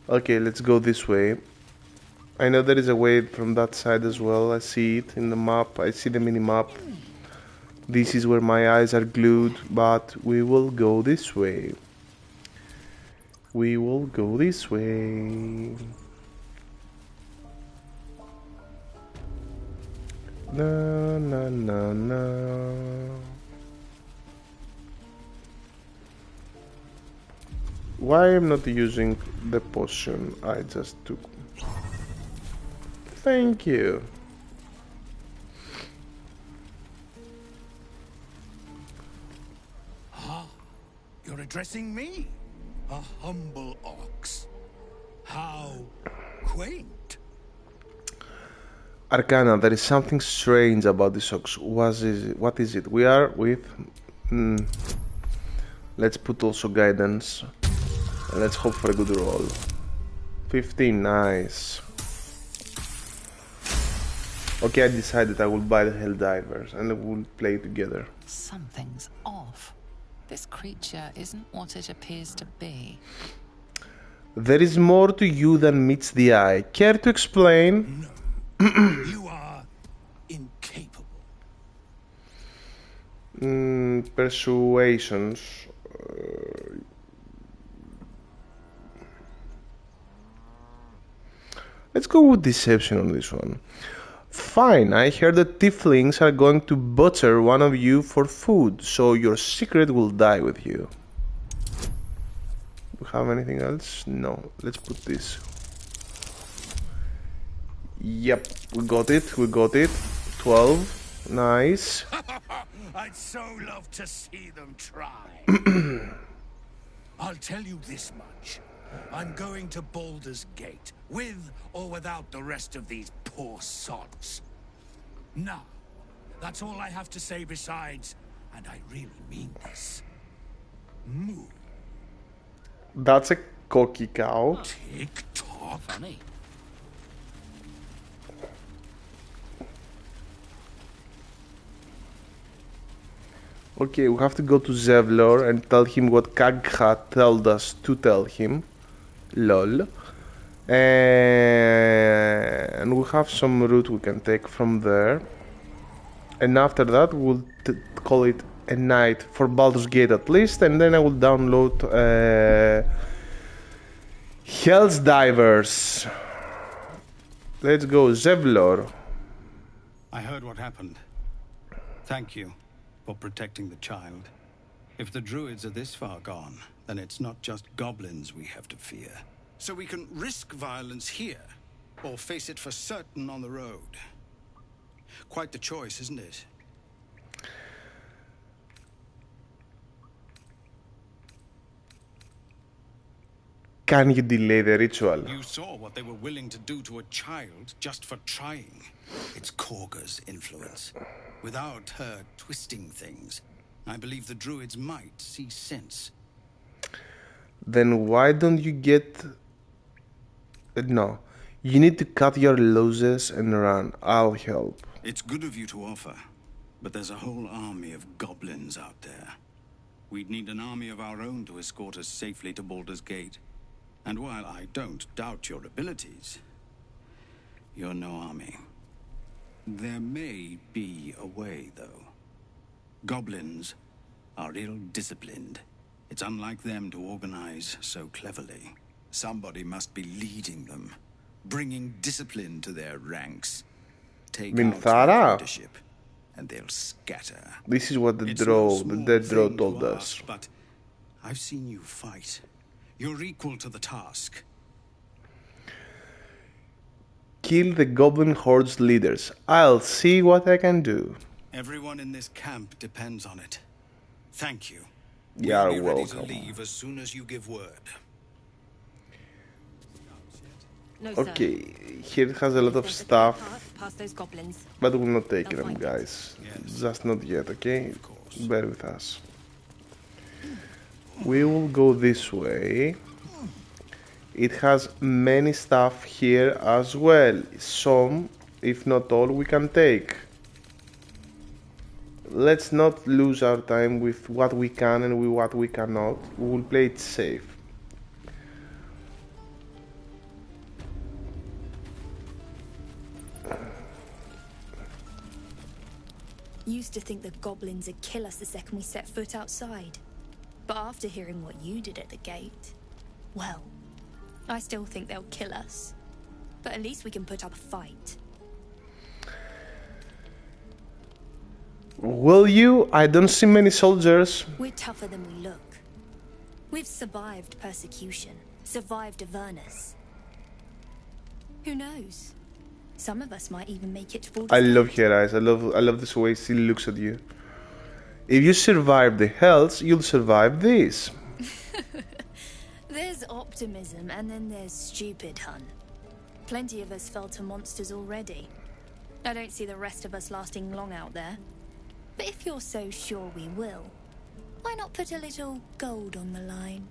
Okay, let's go this way. I know there is a way from that side as well. I see it in the map. I see the mini-map. This is where my eyes are glued, but we will go this way. We will go this way. Na na na na. Why am I not using the potion I just took? Thank you. Ah, you're addressing me, a humble ox. How quaint. Arcana, there is something strange about this ox. What is it? We are with... Let's put also guidance. And let's hope for a good roll. 15, nice. Okay, I decided I will buy the Helldivers and we'll play together. Something's off. This creature isn't what it appears to be. There is more to you than meets the eye. Care to explain? No. You are incapable. Persuasions. Let's go with deception on this one. Fine, I heard that tieflings are going to butcher one of you for food, so your secret will die with you. Do we have anything else? No. Let's put this. Yep, we got it, we got it. 12. Nice. I'd so love to see them try. I'll tell you this much. I'm going to Baldur's Gate, with or without the rest of these poor sods. Now, that's all I have to say besides, and I really mean this. Move. That's a cocky cow. Tick-tock. Funny. Okay, we have to go to Zevlor and tell him what Kagha told us to tell him. Lol. And we have some route we can take from there. And after that, we'll call it a night for Baldur's Gate at least. And then I will download Hell's Divers. Let's go, Zevlor. I heard what happened. Thank you for protecting the child. If the druids are this far gone, then it's not just goblins we have to fear. So we can risk violence here, or face it for certain on the road. Quite the choice, isn't it? Can you delay the ritual? You saw what they were willing to do to a child just for trying. It's Korga's influence. Without her twisting things, I believe the druids might see sense. Then why don't you get... No. You need to cut your losses and run. I'll help. It's good of you to offer, but there's a whole army of goblins out there. We'd need an army of our own to escort us safely to Baldur's Gate. And while I don't doubt your abilities, you're no army. There may be a way, though. Goblins are ill-disciplined. It's unlike them to organize so cleverly. Somebody must be leading them, bringing discipline to their ranks. Take out their leadership, and they'll scatter. This is what the dead draw told us. But I've seen you fight. You're equal to the task. Kill the Goblin Horde's leaders. I'll see what I can do. Everyone in this camp depends on it. Thank you. You're we'll be ready welcome. to leave as soon as you give word. No, Okay, here it has a lot of stuff, past those goblins. but we'll not take them, guys. Just not yet, okay? Bear with us. We will go this way. It has many stuff here as well. Some, if not all, we can take. Let's not lose our time with what we can and with what we cannot. We will play it safe. Used to think the goblins would kill us the second we set foot outside. But after hearing what you did at the gate, well, I still think they'll kill us. But at least we can put up a fight. Will you? I don't see many soldiers. We're tougher than we look. We've survived persecution, survived Avernus. Who knows? Some of us might even make it to Baldur's I Gate. love her eyes. I love this way she looks at you. If you survive the hells, you'll survive this. There's optimism, and then there's stupid, hun. Plenty of us fell to monsters already. I don't see the rest of us lasting long out there. But if you're so sure we will, why not put a little gold on the line?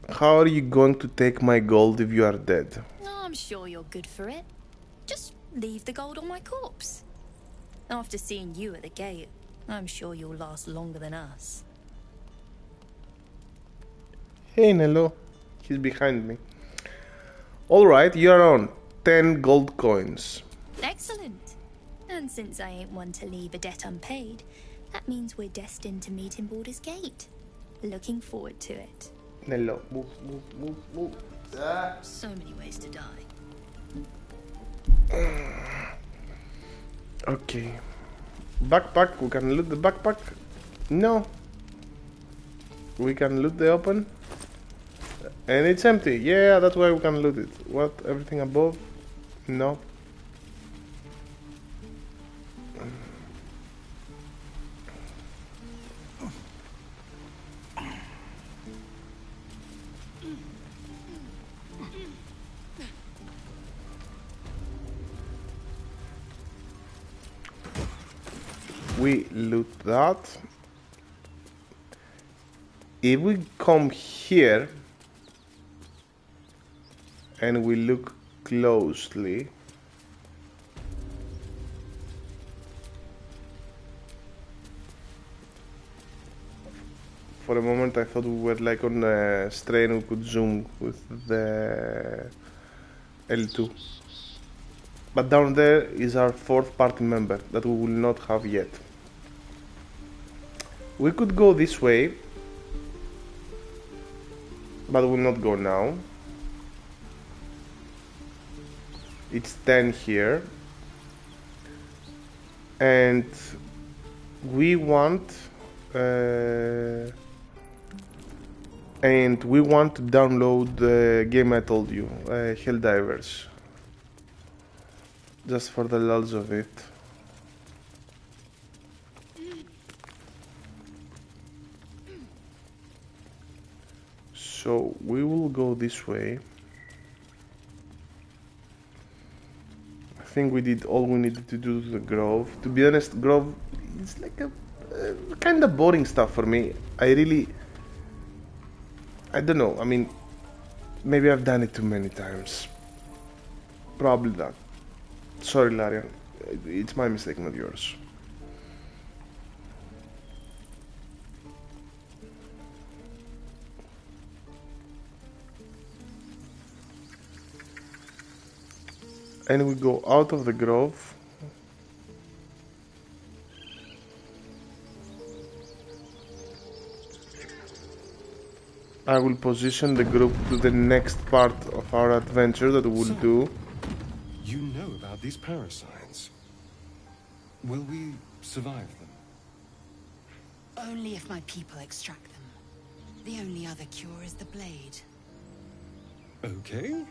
How are you going to take my gold if you are dead? Oh, I'm sure you're good for it. Just leave the gold on my corpse. After seeing you at the gate, I'm sure you'll last longer than us. Hey Nello, he's behind me. Alright, you're on 10 gold coins. Excellent. And since I ain't one to leave a debt unpaid, that means we're destined to meet in Baldur's Gate. Looking forward to it. Nello, move. So many ways to die. Okay. Backpack, we can loot the backpack. No. We can loot the open. And it's empty. Yeah, that's why we can loot it. What? Everything above? No. We loot that. If we come here and we look closely, for a moment I thought we were like on a strain we could zoom with the L2. But down there is our fourth party member that we will not have yet. We could go this way, but we'll not go now. It's 10 here. And we want to download the game I told you, Helldivers. Just for the lulz of it. So we will go this way. I think we did all we needed to do to the Grove. To be honest, Grove is like a kind of boring stuff for me. I don't know. I mean, maybe I've done it too many times. Probably that. Sorry, Larian. It's my mistake, not yours. And we go out of the grove. I will position the group to the next part of our adventure that we will do. You know about these parasites. Will we survive them? Only if my people extract them. The only other cure is the blade. Okay.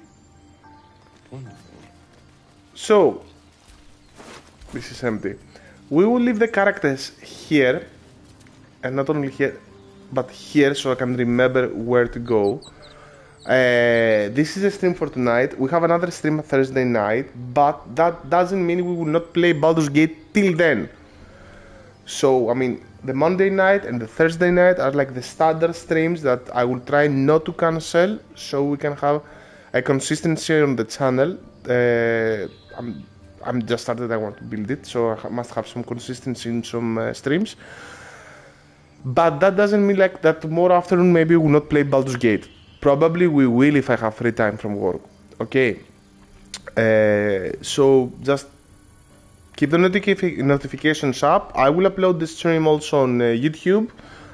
Wonderful. So, this is empty. We will leave the characters here, and not only here, but here, so I can remember where to go. This is a stream for tonight. We have another stream Thursday night, but that doesn't mean we will not play Baldur's Gate till then. So, I mean, the Monday night and the Thursday night are like the standard streams that I will try not to cancel, so we can have a consistency on the channel. I'm just started, I want to build it, so I must have some consistency in some streams. But that doesn't mean like that tomorrow afternoon maybe we will not play Baldur's Gate. Probably we will if I have free time from work. Okay. So just keep the notifications up. I will upload the stream also on YouTube,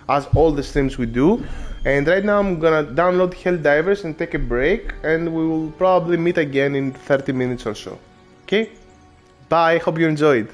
as all the streams we do. And right now I'm gonna download Helldivers and take a break, and we will probably meet again in 30 minutes or so. Okay? Bye, hope you enjoyed.